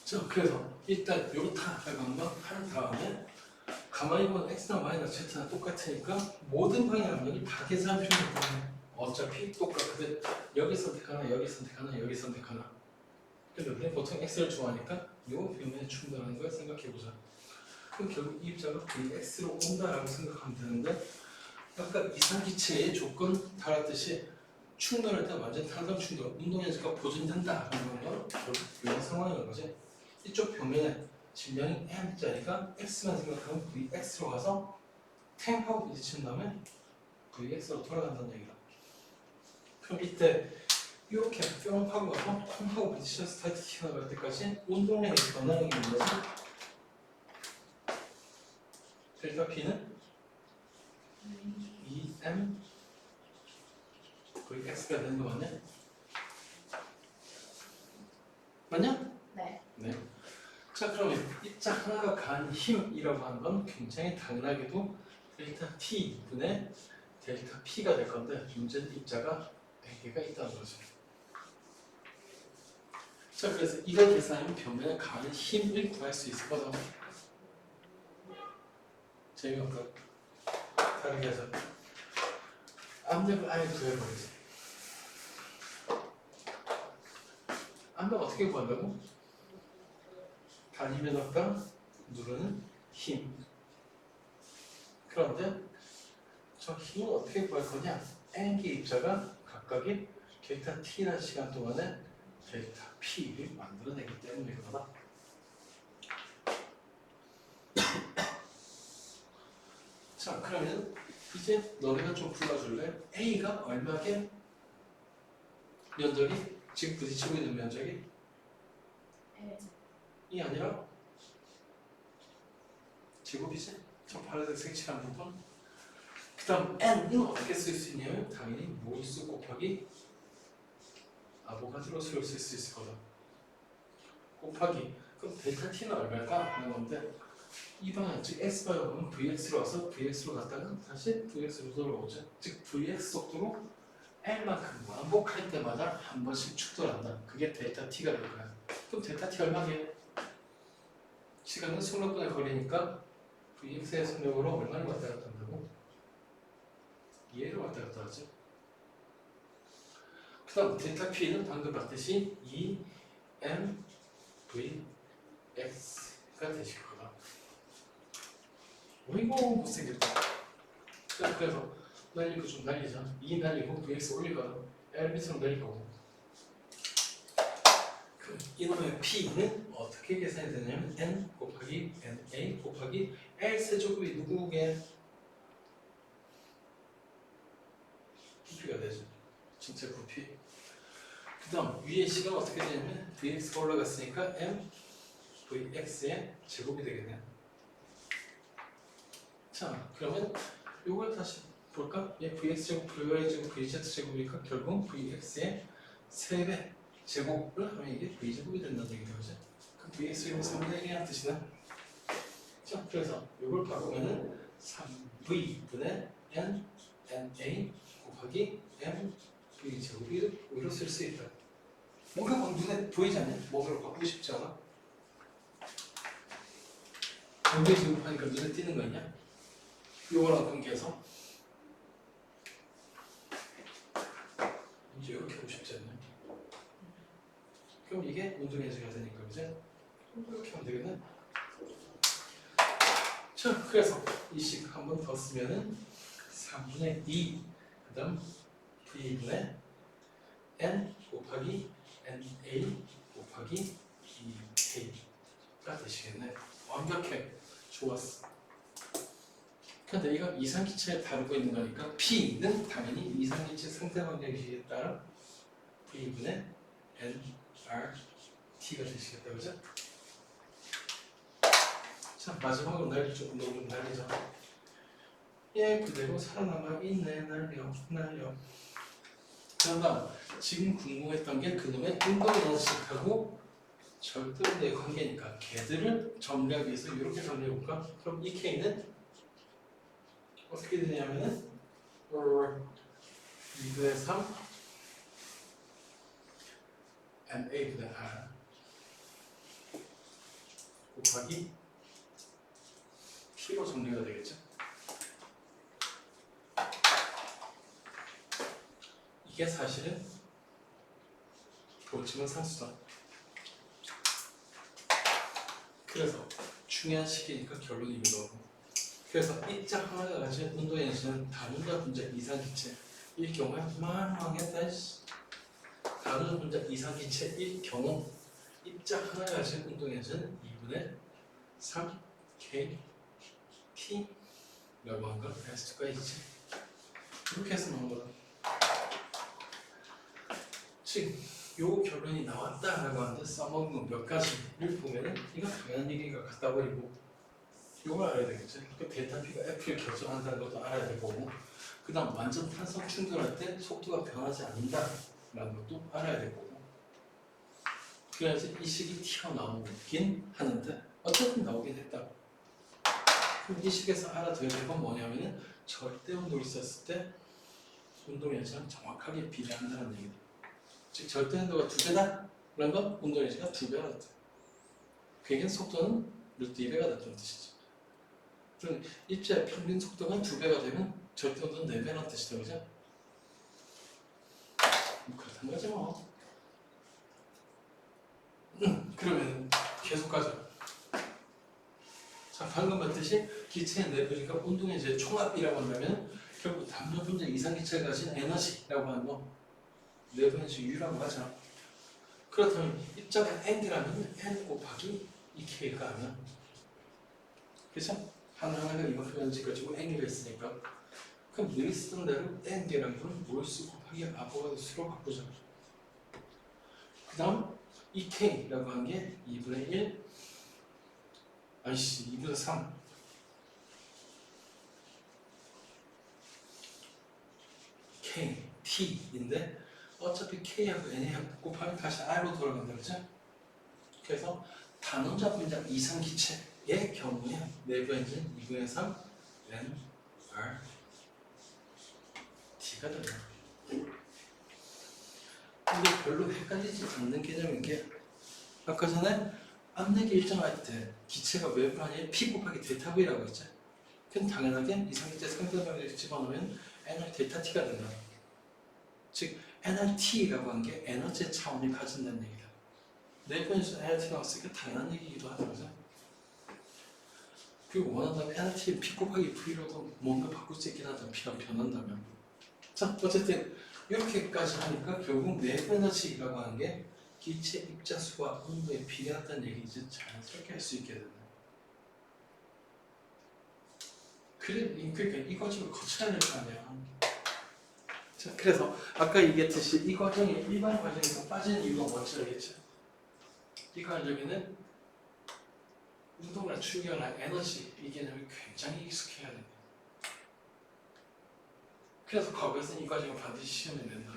[SPEAKER 1] 자, 그래서 일단 요렇다 라고 한번 한 다음에 가만히 보면 x나 y나 z나 똑같으니까 모든 방향이 다 계산 필요는 없네. 어차피 똑같거든. 여기 선택하나 여기 선택하나 여기 선택하나. 근데 보통 x를 좋아하니까 요 표면에 충분한 걸 생각해보자. 그럼 결국 이 입자가 Vx로 온다라고 생각하면 되는데 아까 이상기체의 조건 달았듯이 충돌할 때 완전 탄성 충돌, 운동에너지가 보존된다 하는 건 이런 상황인 거지. 이쪽 표면에 질량이 m짜리가 x만 생각하면 Vx로 가서 탱하고 부딪힌 다음에 Vx로 돌아간다는 얘기다. 그럼 이때 이렇게 뿅 하고 가서 콩 하고 부딪혀 스타트 키 나갈 때까지 운동량이 변하는 게 뭐지? 델타 P는 2m Vx가 되는 거 맞냐? 맞냐?
[SPEAKER 2] 네.
[SPEAKER 1] 네. 자, 그러면 입자 하나가 가한 힘이라고 하는 건 굉장히 당연하게도 델타 T분의 델타 P가 될 건데 문제는 입자가 4개가 있다는 거죠. 자, 그래서 이걸 계산하면 표면에 가한 힘을 구할 수 있을 거다. 재미없다. 다르게 해서 압력을 아예 구해버리지. 압력 어떻게 구한다고? 단위면역당 누르는 힘. 그런데 저 힘은 어떻게 구할 거냐? n개 입자가 각각의 델타 t라는 시간 동안에 델타 p를 만들어내기 때문에 그러다. 자, 그러면 이제 너네가 좀 불러줄래? a가 얼마게 면적이 지금 부딪히고 있는 면적이 이 아니라 제곱이지? 저 파란색 색칠한 부분. 그 다음 n은 어떻게 쓸 수 있냐면 당연히 몰수 곱하기 아보가드로수를 쓸 수 있을 거다. 곱하기 그럼 델타 t는 얼마일까 하는 건데 이 방향 즉 x 방향은 vx로 와서 vx로 갔다가 다시 vx로 돌아오죠. 즉 vx 속도로 l만큼 왕복할 때마다 한 번씩 축돌한다. 그게 델타 t가 될 거야. 그럼 델타 t 얼마게? 시간은 속력분의 거리니까 vx의 속력으로 얼마를 왔다 갔다 한다고? 2를 왔다 갔다 하죠. 그 다음 델타 p는 방금 봤듯이 2m vx가 되실 거다. 어이구 못생겼다. 자, 그래서 날리고 좀 날리자. 2 날리고 vx 올리거나 l 밑으로 내릴 거고. 그럼 이놈의 p는 어떻게 계산이 되냐면 n 곱하기 na 곱하기 l 세제곱이 누구게? 부피가 되죠. 전체 부피. 그 다음 위에 시간 어떻게 되냐면 vx가 올라갔으니까 m vx의 제곱이 되겠네. 자, 그러면 요걸 다시 볼까? 얘 vx 제곱, vy 제곱, vz 제곱이니까 결국 vx의 3배 제곱을 하면 이게 v제곱이 된다는 얘기죠. 그죠? 그럼 vx 제곱 3분의 1이라는 뜻이네. 자, 그래서 요걸 바꾸면은 3v분의 n na 곱하기 m v제곱이 오히려 쓸 수 있다. 뭔가 막 눈에 보이지 않냐? 뭐로 바꾸고 싶지 않아? v 제곱하니까 눈에 띄는 거 있냐? 요거랑 관계해서 이제 이렇게 하고 싶지 않냐? 그럼 이게 운동의 해석이 되니까 그제? 이렇게 하면 되겠네. 자, 그래서 이 식 한 번 더 쓰면은 3분의 2 그 다음 v분의 n 곱하기 na 곱하기 2k가 되시겠네. 완벽해. 좋았어. 근데 이거 이상기체에 다루고 있는 거니까 P는 당연히 이상기체 상대 방정식에 따라 V분의 nRT가 되시겠다. 그죠? 자, 마지막으로 날리 조금 더 좀 날리자. 얘 그대로 살아남아 있네. 날려. 그다음 지금 궁금했던 게 그놈의 운동 연식하고 절대 운동의 관계니까 걔들을 정리하기 위해서 이렇게 정리해볼까? 그럼 이 K는 어떻게 되냐면은 2분의 3 NA분의 R 곱하기 P로 정리가 되겠죠? 이게 사실은 보충은 상수다. 그래서 중요한 식이니까 결론이 이거고. 그래서 입자 하나가 가진 운동의 에너지는 단운자 분자 이상기체일 경우에 망했다. 단운자 분자 이상기체일 경우 입자 하나가 가진 운동의 에너지는 2분의 3 K T라고 한 걸 알 수가 있지. 이렇게 해서 나온 거다. 즉, 요 결론이 나왔다라고 하는데 써먹는 몇 가지를 보면은 이건 당연한 얘기가 같다 버리고 이걸 알아야 되겠지. 그 델타 P가 F를 결정한다는 것도 알아야 될 거고, 그 다음 완전 탄성 충돌할 때 속도가 변하지 않는다라는 것도 알아야 될 거고. 그래야지 이 식이 튀어나오긴 하는데 어쨌든 나오긴 했다. 그럼 이 식에서 알아둬야 될 건 뭐냐면은 절대 운동이 있었을 때 운동 에너지랑 정확하게 비례한다는 얘기다. 즉 절대 온도가 2배다? 그런 건 운동 에너지가 2배가 됐다. 그 얘기는 속도는 루트 2배가 됐다는 뜻이죠. 그럼 입자의 평균 속도가 2배가 되면 절대 온도는 4배라는 뜻이다. 그죠? 그렇다는 거지 뭐. 그러면 계속 가자. 자, 방금 봤듯이 기체의 내부니까 운동 에너지의 총합이라고 한다면 결국 담요 분자 이상 기체가 가진 에너지라고 하는 거 내부 에너지 U라고 하죠. 그렇다면 입자가 N이라면 N 곱하기 이 K가 하면, 그렇죠? 하나하나가 이만큼 에너지 가지고 N이가 있으니까 그럼 늘 쓰던 대로 N개라는 건 몰수 곱하기 아보가드로 수로 바꾸자. 그 다음 이 K라고 한 게 2분의 1 2분의 3 K, T인데 어차피 K하고 N하고 곱하면 다시 R로 돌아간다. 그렇죠? 그래서 단원자 분자 이상 기체의 경우에 내부 에너지는 2분의 3 N, R, T가 된다. 근데 별로 헷갈리지 않는 개념인 게 아까 전에 압력이 일정할 때 기체가 외부 아니에 P 곱하기 델타 V라고 했죠. 그럼 당연하게 이상기체 상대방을 집어넣으면 NR 델타 T가 된다. 즉 NRT라고 한 게 에너지의 차원을 가진다는 얘기다. 내부에서 NRT 나왔으니까 당연한 얘기이기도 하더라고요. 그리고 원한다면 NRT의 P 곱하기 V로도 뭔가 바꿀 수 있긴 하다. P가 변한다면. 자, 어쨌든 이렇게까지 하니까 결국 내부 에너지라고 하는 게 기체 입자 수와 온도에 비례한다는 얘기지 자연스럽게 할 수 있게 된다. 그러니까 이 과정을 거쳐야 될 거 아니야. 자, 그래서 아까 얘기했듯이 이 과정이 일반 과정에서 빠지는 이유가 뭔지 알겠죠? 이 과정에는 운동이나 충격이나 에너지 이 개념을 굉장히 익숙해야 된다. 그래서 과거에서는 이 과정을 반드시 시험에 낸다.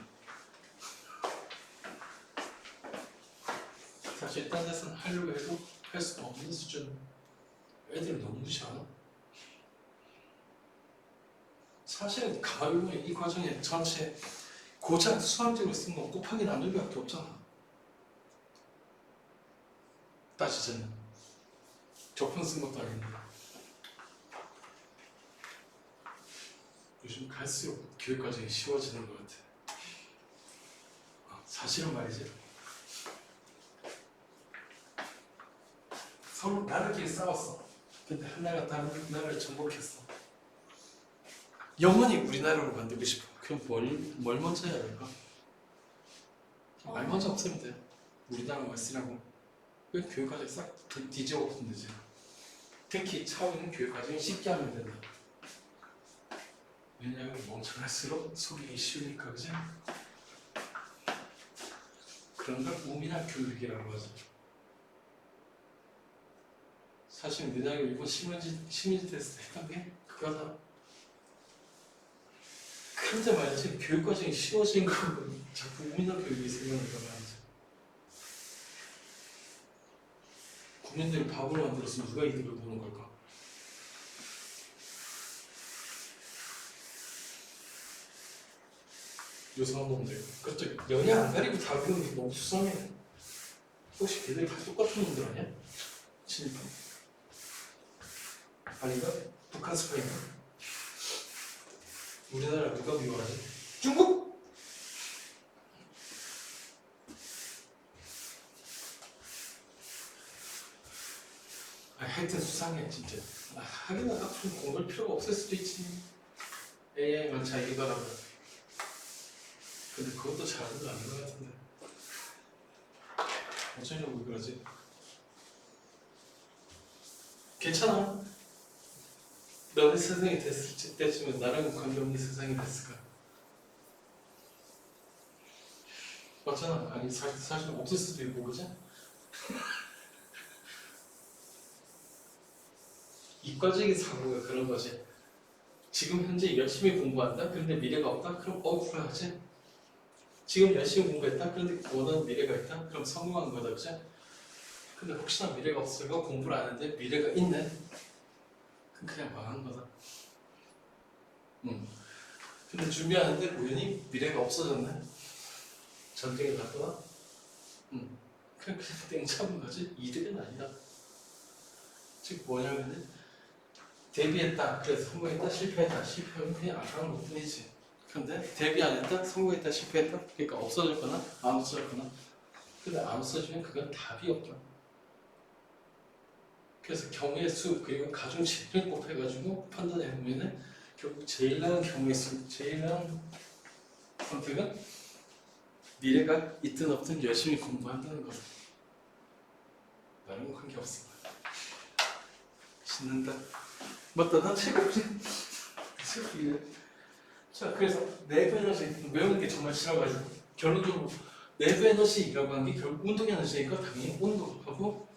[SPEAKER 1] 사실 딴 데서는 하려고 해도 할 수가 없는 수준. 애들이 너무 무시하나? 사실은 가만히 보면 이 과정에 전체 고작 수학적으로 쓴 건 곱하기 나누기밖에 없잖아. 따지자면 적분 쓴 것도 아닌데. 요즘 갈수록 교육 과정이 쉬워지는 것 같아. 사실은 말이지. 서로 나르끼리 싸웠어. 근데 하나가 다른 나라를 정복했어. 영원히 우리나라로 만들고 싶어. 그럼 뭘 먼저 해야 될까? 말 먼저 없애면 돼. 우리나라만 쓰라고. 그 교육과정 싹 뒤집어 엎으면 되지. 특히 차오는 교육과정이 쉽게 하면 된다. 왜냐하면 멍청할수록 속이기 쉬우니까. 그지? 그런 걸 우민한 교육이라고 하죠. 사실 우리나라가 일본 시민지 테스트 했던 게 그거다. 근데 말이지 교육 과정이 쉬워진 건 자꾸 우민화 교육이 생겨나니까 말이지. 국민들이 바보로 만들었으면 누가 이득을 보는 걸까? 요상한 놈들. 그것도 연애 안 가리고 다 배우는 게 너무 수상해. 혹시 걔들이 다 똑같은 놈들 아니야? 친일파? 아닌가? 북한 스파인가? 우리나라 누가 미워하지? 중국? 하여튼 수상해 진짜. 하긴 앞으로 공부할 필요가 없을 수도 있지. AI만 잘 읽어라고. 근데 그것도 잘하는 거 아닌 것 같은데. 어쩌려고 그러지? 괜찮아. 너네 세상이 됐을 때쯤에 나랑 관계없는 세상이 됐을까? 맞잖아. 아니 사실 없을 수도 있고 그지? 이과적인 사고가 그런 거지. 지금 현재 열심히 공부한다? 그런데 미래가 없다? 그럼 억울하지? 지금 열심히 공부했다? 그런데 원하는 미래가 있다? 그럼 성공한 거다, 그치? 근데 혹시나 미래가 없으니까 공부를 안 했는데 미래가 있네? 그럼 그냥 망한 거다. 근데 준비하는데 우연히 미래가 없어졌네? 전쟁이 났거나? 그냥 땡잡은 거지? 이득은 아니다. 즉 뭐냐면은 데뷔했다, 그래서 성공했다, 실패했다, 실패하면 그냥 아까운 것 뿐이지. 근데 데뷔 안 했다, 성공했다, 실패했다, 그러니까 없어졌거나 안 없어졌거나. 근데 안 없어지면 그건 답이 없죠. 그래서 경우의 수 그리고 가중치를 곱해가지고 판단해 보면은 결국 제일 나은 경우의 수, 제일 나은 선택은 미래가 있든 없든 열심히 공부한다는 거다. 다른 건 관계 없어. 신난다. 맞다, 나 책 없지? 책 이래. 자, 그래서 내부 에너지 외우는 게 정말 싫어가지고 결론적으로 내부 에너지라고 하는 게 결국 운동 에너지니까 당연히 운동하고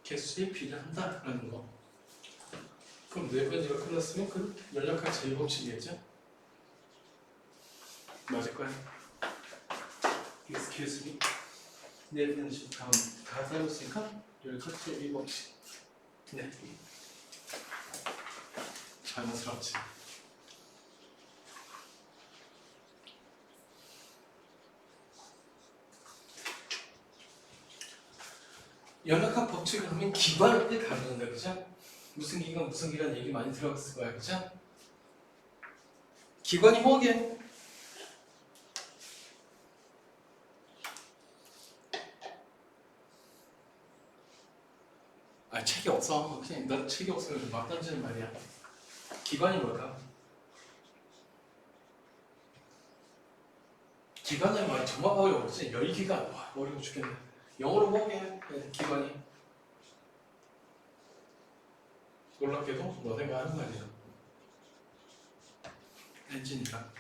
[SPEAKER 1] 개수에 비례한다라는 거. 그럼 내부 에너지가 끝났으면 그 연락할 제1법칙이겠죠? 맞을 거야. Excuse me. 내부 에너지 다 배웠으니까 연락할 제1법칙. 네. 자연스럽지. 연락학 법칙을 하면 기관을 다루는다, 그죠? 무슨 기관 얘기 많이 들어봤을 거야, 그죠? 기관이 뭐게? 책이 없어. 그냥 너 책이 없으면 막 던지는 말이야. 기관이 뭘까? 기관의 말 정말 어려웠지. 열기관. 와, 어려워 죽겠네. 영어로 뭐게? 네, 기관이. 놀랍게도 너 생각하는 말이야. 엔진이다.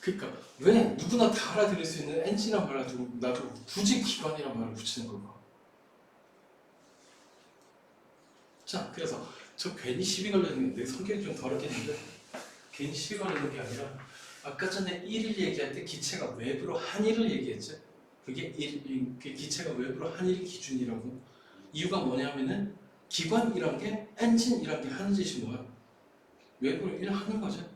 [SPEAKER 1] 그러니까 왜 누구나 다 알아들을 수 있는 엔진이란 말을 두고 나도 굳이 기관이란 말을 붙이는 걸까? 자, 그래서 저 괜히 시비 걸리는 내 성격이 좀 더럽겠는데 괜히 시비 걸리는 게 아니라 아까 전에 1을 얘기할 때 기체가 외부로 한 1을 얘기했죠. 그게 기체가 외부로 한 1이 기준이라고. 이유가 뭐냐면은 기관이란 게 엔진이란 게 하는 짓이 뭐야? 외부로 1을 하는 거죠.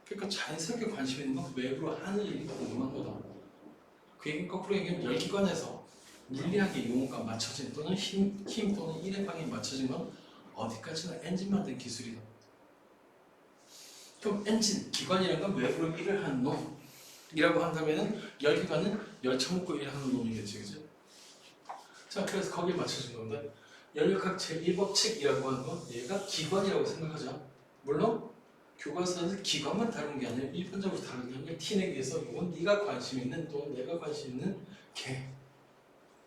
[SPEAKER 1] 그러니까 자연스럽게 관심 있는 건 외부로 하는 일이 궁금한 거다. 그 얘기 거꾸로 얘기하면 열기관에서 물리학의 용어가 맞춰진 또는 힘 또는 일의 방향이 맞춰진 건 어디까지나 엔진 만든 기술이다. 그럼 엔진, 기관이라는 건 외부로 일을 하는 놈이라고 한다면은 열기관은 열 처먹고 일하는 놈이겠지, 그죠? 자, 그래서 거기에 맞춰진 건데 연력학 제1법칙이라고 하는 건 얘가 기관이라고 생각하자. 물론 교과서에서 기관만 다룬 게 아니라 일반적으로 다룬 게 아니라 티내기 위해서 이건 네가 관심 있는 또는 내가 관심 있는 개.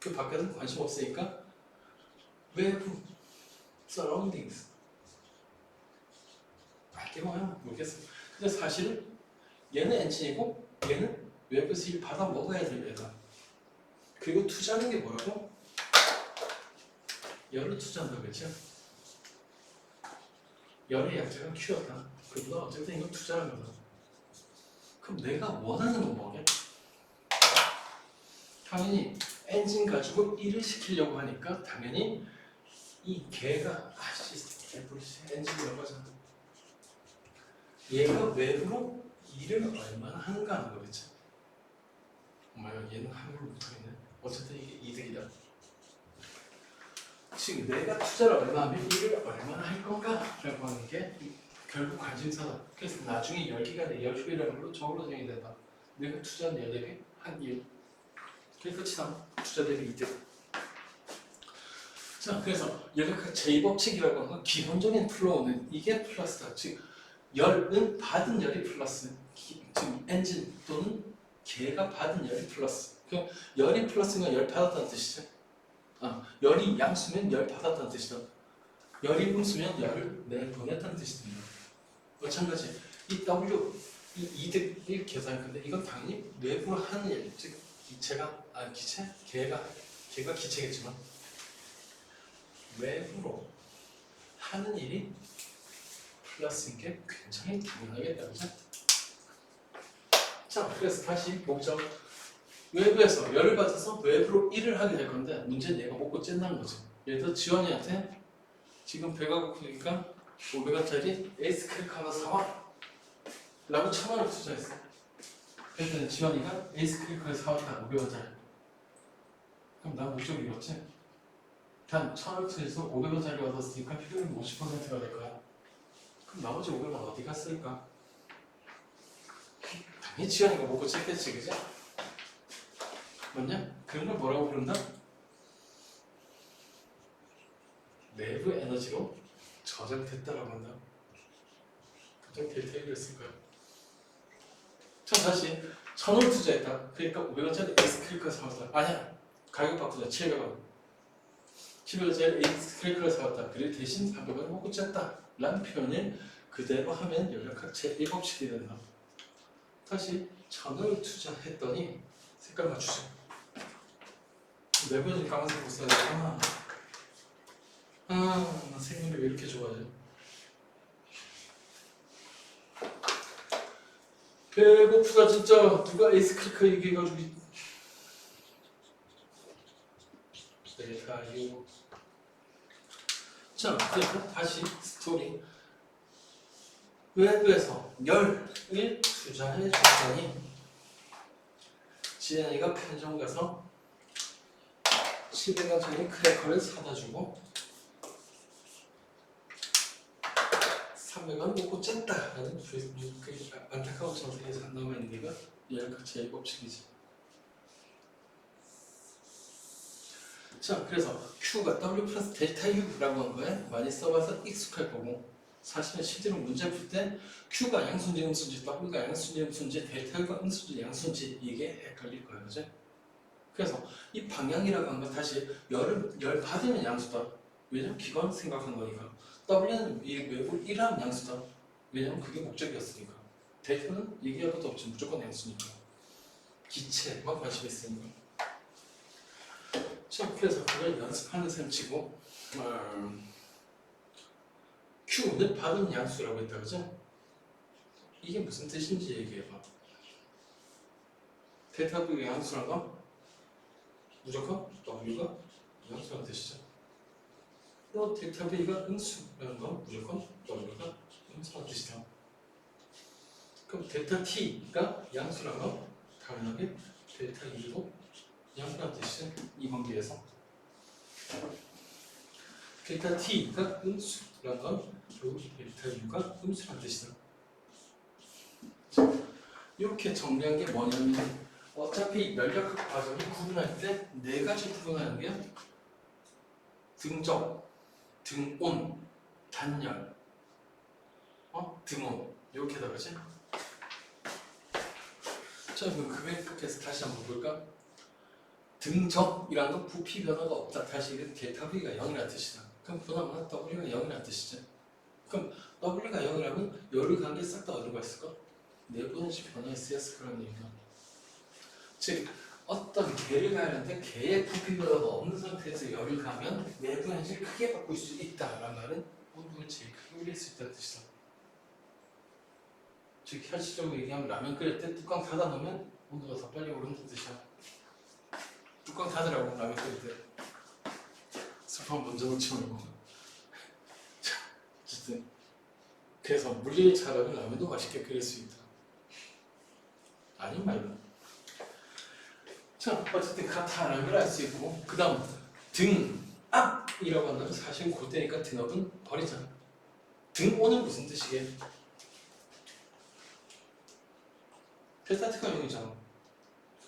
[SPEAKER 1] 그 밖에는 관심 없으니까 외부 surroundings 알게 뭐야 모르겠어. 근데 사실은 얘는 엔진이고 얘는 외부에서 일 받아 먹어야 될 애다. 그리고 투자하는 게 뭐라고? 열을 투자한다고 했죠? 열의 약자가 Q였다. 그럼 너 어쨌든 이거 투자한 거다. 그럼 내가 원하는 건 뭐게? 당연히 엔진 가지고 일을 시키려고 하니까 당연히 이 걔가 엔진 열거잖아. 얘가 외부로 일을 얼마나 하는가 하는 거겠지. 엄마야 얘는 한국을 못하겠네. 어쨌든 이게 이득이다. 지금 내가 투자를 얼마 하면 일을 얼마나 할 건가 라고 하는 게 결국 관심사다. 그래서 나중에 열기간의 열효율이라는 걸로 저걸로 정의이 된다. 내가 투자한 열 대비 한 1. 그게 끝이다. 투자 대비 이득. 자, 그래서 열역학 제2법칙이라고 하는 건 기본적인 플로우는 이게 플러스다. 즉 열은 받은 열이 플러스. 즉 엔진 또는 걔가 받은 열이 플러스. 그 열이 플러스는 열 받았다는 뜻이죠. 열이 양수면 열 받았다는 뜻이다. 열이 음수면 열을 내보냈다는 뜻이 됩니다. 마찬가지 이 W 이 이득을 계산할 건데 이건 당연히 외부로 하는 일, 즉 기체가 기체? 걔가 기체겠지만 외부로 하는 일이 플러스인 게 굉장히 당연하겠다, 그죠? 자, 그래서 다시 목적 외부에서 열을 받아서 외부로 일을 하게 될 건데 문제는 얘가 먹고 찐다는 거지. 예를 들어 지원이한테 지금 배가 고프니까 500원짜리 에이스 크래커 하나 사와 라고 1,000원을 투자했어. 그랬더니 지원이가 에이스 크래커를 사왔다 500원짜리. 그럼 난 목적이 이렇지. 단 1,000원을 투자해서 500원짜리 얻었으니까 효율은 50%가 될 거야. 그럼 나머지 500원 어디 갔을까? 당연히 지원이가 먹고 쨌겠지, 그지? 맞냐? 그런 걸 뭐라고 부른다? 내부 에너지로 저장됐다라고 한다. 갑자기 델타 U를 쓸 거야. 자, 다시 1,000원 투자했다. 그러니까 500원짜리 에이스크래커 사왔다. 아니야. 가격 바꾸자. 700원. 700원짜리 에이스크래커를 사왔다. 그리고 대신 400원 먹고 쨌다. 라는 표현을 그대로 하면 열역학 제1법칙이 된다. 다시 1,000원을 투자했더니 색깔 맞추자. 내부에는 까만색 못 써야 되구나. 나 생물이 왜 이렇게 좋아해? 배고프다 진짜. 누가 에이스크래커 얘기해가지고 델타 U. 자, 그래서 다시 스토리. 외부에서 열을 투자해 줬더니 지연이가 편의점 가서 700원짜리 크래커를 사다 주고 300원 먹고 쨌다라는 그 안타까운 정세에서 남아있는 게가 열역학 제1법칙이지. 자, 그래서 Q가 W 플러스 델타 U라고 한 거에 많이 써봐서 익숙할 거고 사실은 실제로 문제 풀 때 Q가 양수인지 음수인지 W가 양수인지 음수인지 델타 U가 음수인지 양수인지 이게 헷갈릴 거예요, 그죠? 그래서 이 방향이라고 하는 건 다시 열 받으면 양수다. 왜냐면 기관 생각한 거니까. W는 이 외부 1함 양수다. 왜냐면 그게 목적이었으니까. 델타는 얘기할 것도 없지 무조건 양수니까. 기체만 관심 있으니까. 자, 그래서 그걸 연습하는 셈 치고 Q는 받은 양수라고 했다, 그죠? 이게 무슨 뜻인지 얘기해봐. 델타 V가 양수란 거? 무조건 W가 양수라는 뜻이죠. 또 델타 V가 음수라는 건 무조건 W가 음수라는 뜻이다. 그럼 델타 T가 양수라는 건 당연하게 델타 U도 양수라는 뜻이죠. 이 관계에서 델타 T가 음수라는 건 델타 U가 음수라는 뜻이다. 이렇게 정리한 게 뭐냐면 어차피 열역학 과정이 구분할 때 네 가지 구분하는 게 등적, 등온, 단열, 등온 이렇게 다르지? 자, 그럼 그래서 다시 한번 볼까? 등적이라는 건 부피 변화가 없다. 다시 델타 V가 0이라는 뜻이다. 그럼 그나마 W가 0이라는 뜻이죠. 그럼 W가 0이라면 열을 가는 게 싹 다 어디가 있을까? 내부는 변화에 쓰였을 거라는 얘기다. 즉 어떤 개를 가야 하는데 개의 부피 변화가 없는 상태에서 열을 가면 내부 에너지를 크게 바꿀 수 있다라는 말은 온도를 제일 크게 올릴 수 있다는 뜻이다. 즉 현실적으로 얘기하면 라면 끓일 때 뚜껑 닫아 놓으면 온도가 더 빨리 오른다는 뜻이야. 뚜껑 닫으라고 라면 끓일 때. 스프 먼저 넣지 말고. 자, 어쨌든 그래서 물리를 잘하면 라면도 맛있게 끓일 수 있다. 아닌 말이야. 자, 어쨌든 그렇다라는 걸 알 수 있고, 그 다음 등압이라고 한다면 사실 그때니까 등압은 버리자. 등온은 무슨 뜻이게? 델타 T가 0이잖아.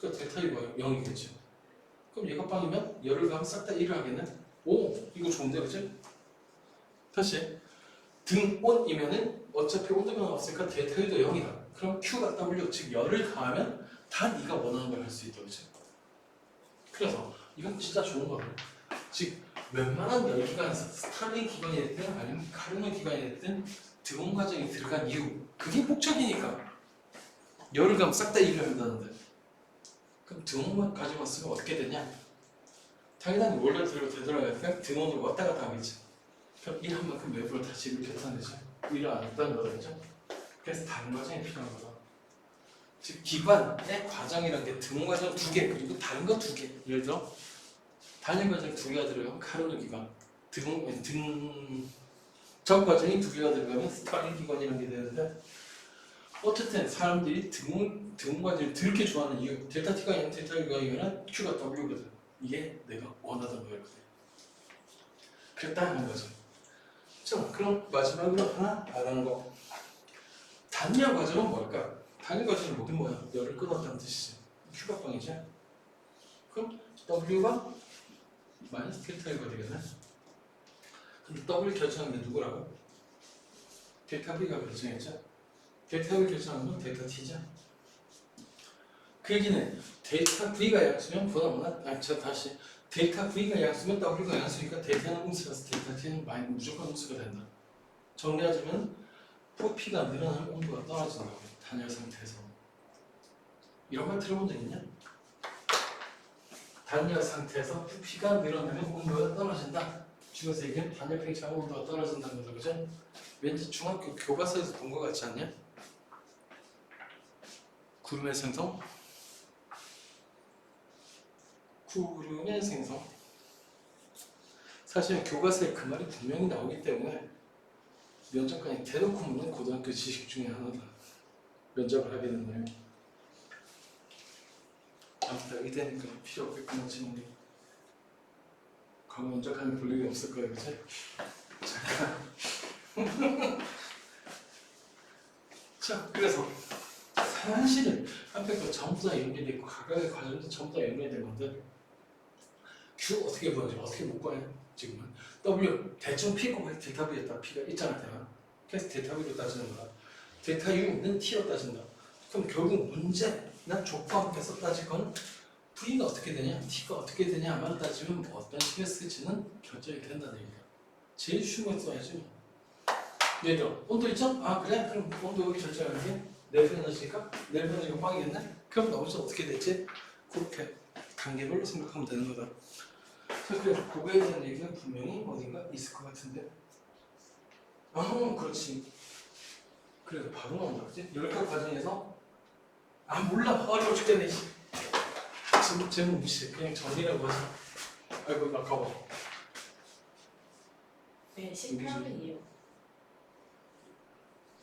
[SPEAKER 1] 그러니까 델타 U가 0이겠지. 그럼 얘가 빵이면 열을 가면 싹 다 1을 하겠네? 오! 이거 좋은데, 그치? 다시 등온이면은 어차피 온도 변화 없으니까 델타 U도 0이다. 그럼 Q가 W, 즉 열을 가하면 다 네가 원하는 걸 할 수 있다, 그치? 그래서 이건 진짜 좋은 거야. 즉 웬만한 열기관에서 스탈린 기관이 됐든 아니면 카르노 기관이 됐든 등온 과정이 들어간 이유, 그게 목적이니까 열을 가면 싹 다 일을 한다는데, 그럼 등온만 가지고 쓰면 어떻게 되냐? 당연히 원래 대로 되돌아가니까 등온으로 왔다 갔다 하겠지. 그럼 일한 만큼 외부로 다시 일을 뱉어내지. 일을 안 했다는 거죠. 그래서 다른 과정이 필요한 거다. 즉 기관의 과정이라는 게 등온 과정 2개 그리고 다른 거 2개. 예를 들어 단일 과정 2개가 들어가면 카르노 기관, 등전 과정이 2개가 들어가면 스탈린 기관이라는 게 되는데, 어쨌든 사람들이 등온 과정을 되게 좋아하는 이유, 델타 T가 아니면 델타 U가 아니면 Q가 W거든. 이게 내가 원하던 거였거든. 그랬다는 거죠. 자, 그럼 마지막으로 하나 알아는 거. 단열 과정은 뭘까? 단열 과정은 뭐긴 뭐야? 열을 끊었다는 뜻이지. Q가 빵이지. 그럼 W가 마이너스 델타 U가 되겠네. 근데 W 결정한 게 누구라고? 델타 V가 결정했죠. 델타 V를 결정한 건 델타 T죠. 그 얘기는 델타 V가 양수면 보다 다시 델타 V가 양수면 W가 양수니까 델타는 음수라서 델타 T는 무조건 음수가 된다. 정리하자면 부피가 늘어나면 온도가 떨어진다고. 단열 상태에서. 이런 말 들어본 적 있냐? 단열 상태에서 부피가 늘어나면 온도가 떨어진다. 중에서 얘기는 단열 팽창하면 온도가 떨어진다는 거죠, 그죠? 왠지 중학교 교과서에서 본 것 같지 않냐? 구름의 생성, 구름의 생성. 사실 교과서에 그 말이 분명히 나오기 때문에 면접관이 대놓고 묻는 고등학교 지식 중에 하나다. 면접을 하게 된다면. 아무튼 여기 되니까 필요 없겠구나 질문이. 과거 면접하면 볼 일이 없을 거예요, 그치? 자, 그래서 사실은 앞에 거 전부 다 연결돼 있고 각각의 과정도 전부 다 연결된 건데, Q 어떻게 보여줘? 어떻게 못 구해? 지금은 W 대충 P 곱하기 델타 V였다. P가 있잖아, 대가. 그래서 델타 V로 따지는 거야. 델타 U는 T로 따진다. 그럼 결국 문제나 조건에서 따질 건 V가 어떻게 되냐, T가 어떻게 되냐만 따지면 뭐 어떤 식의 스케치는 결정이 된다는 얘기야. 제일 쉬운 걸 써야지. 예를 들어 온도 있죠? 아 그래? 그럼 온도 여기 결정하는 게 넬프 에너지니까 넬프 에너지가 빵이겠네? 그럼 나머지 어떻게 됐지? 그렇게 단계별로 생각하면 되는 거다. 그래서 그거에 대한 얘기가 분명히 어딘가 있을 것 같은데. 그렇지. 그래서 바로 나온다, 그치? 열가 과정에서 몰라, 어려워 죽겠네. 제목 무시해. 그냥 정리라고 하자. 아이고 아까워.
[SPEAKER 2] 네, 실패하는 이유.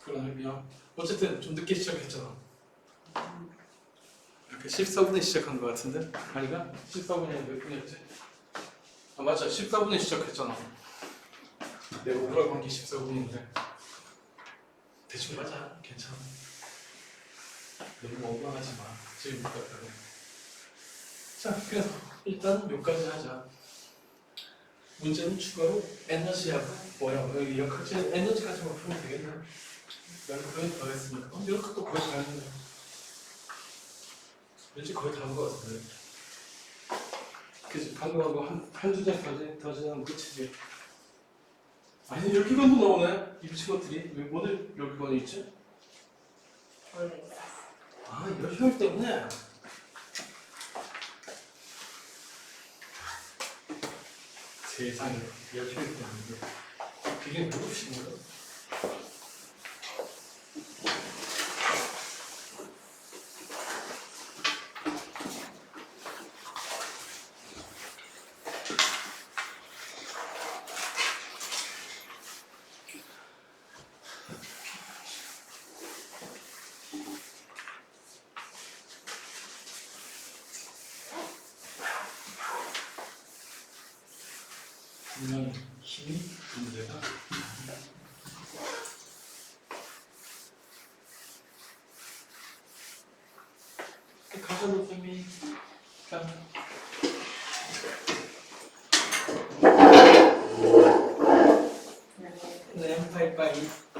[SPEAKER 1] 그러네, 미안. 어쨌든 좀 늦게 시작했잖아. 이렇게 14분에 시작한 것 같은데? 아니가? 14분에 몇 분이었지? 아 맞아, 14분에 시작했잖아. 내가 오라고 한 게 14분인데 대충 맞아, 괜찮아. 너무 억울하지 마. 지금 못 갔다고. 자, 그래서 일단 여기까지 하자. 문제는 추가로 에너지하고 뭐야, 여기 역학적 에너지까지만 풀면 되겠나? 난 거의 다 했으니까. 역학도 거의 다 했는데 왠지 거의 다 한 것 같은데. 그치, 방금하고 한두 장 더 지나면 끝이지. 아니, 10개간도 나오네? 이 미친 것들이. 왜 오늘 10개간이 있지?
[SPEAKER 2] 원래 있었어.
[SPEAKER 1] 열혈 때문에. 세상에, 열혈 때문에. 그게 무엇인가? 분명히 힘이 문제가 가셔도 쌤이 네, 빠이빠이.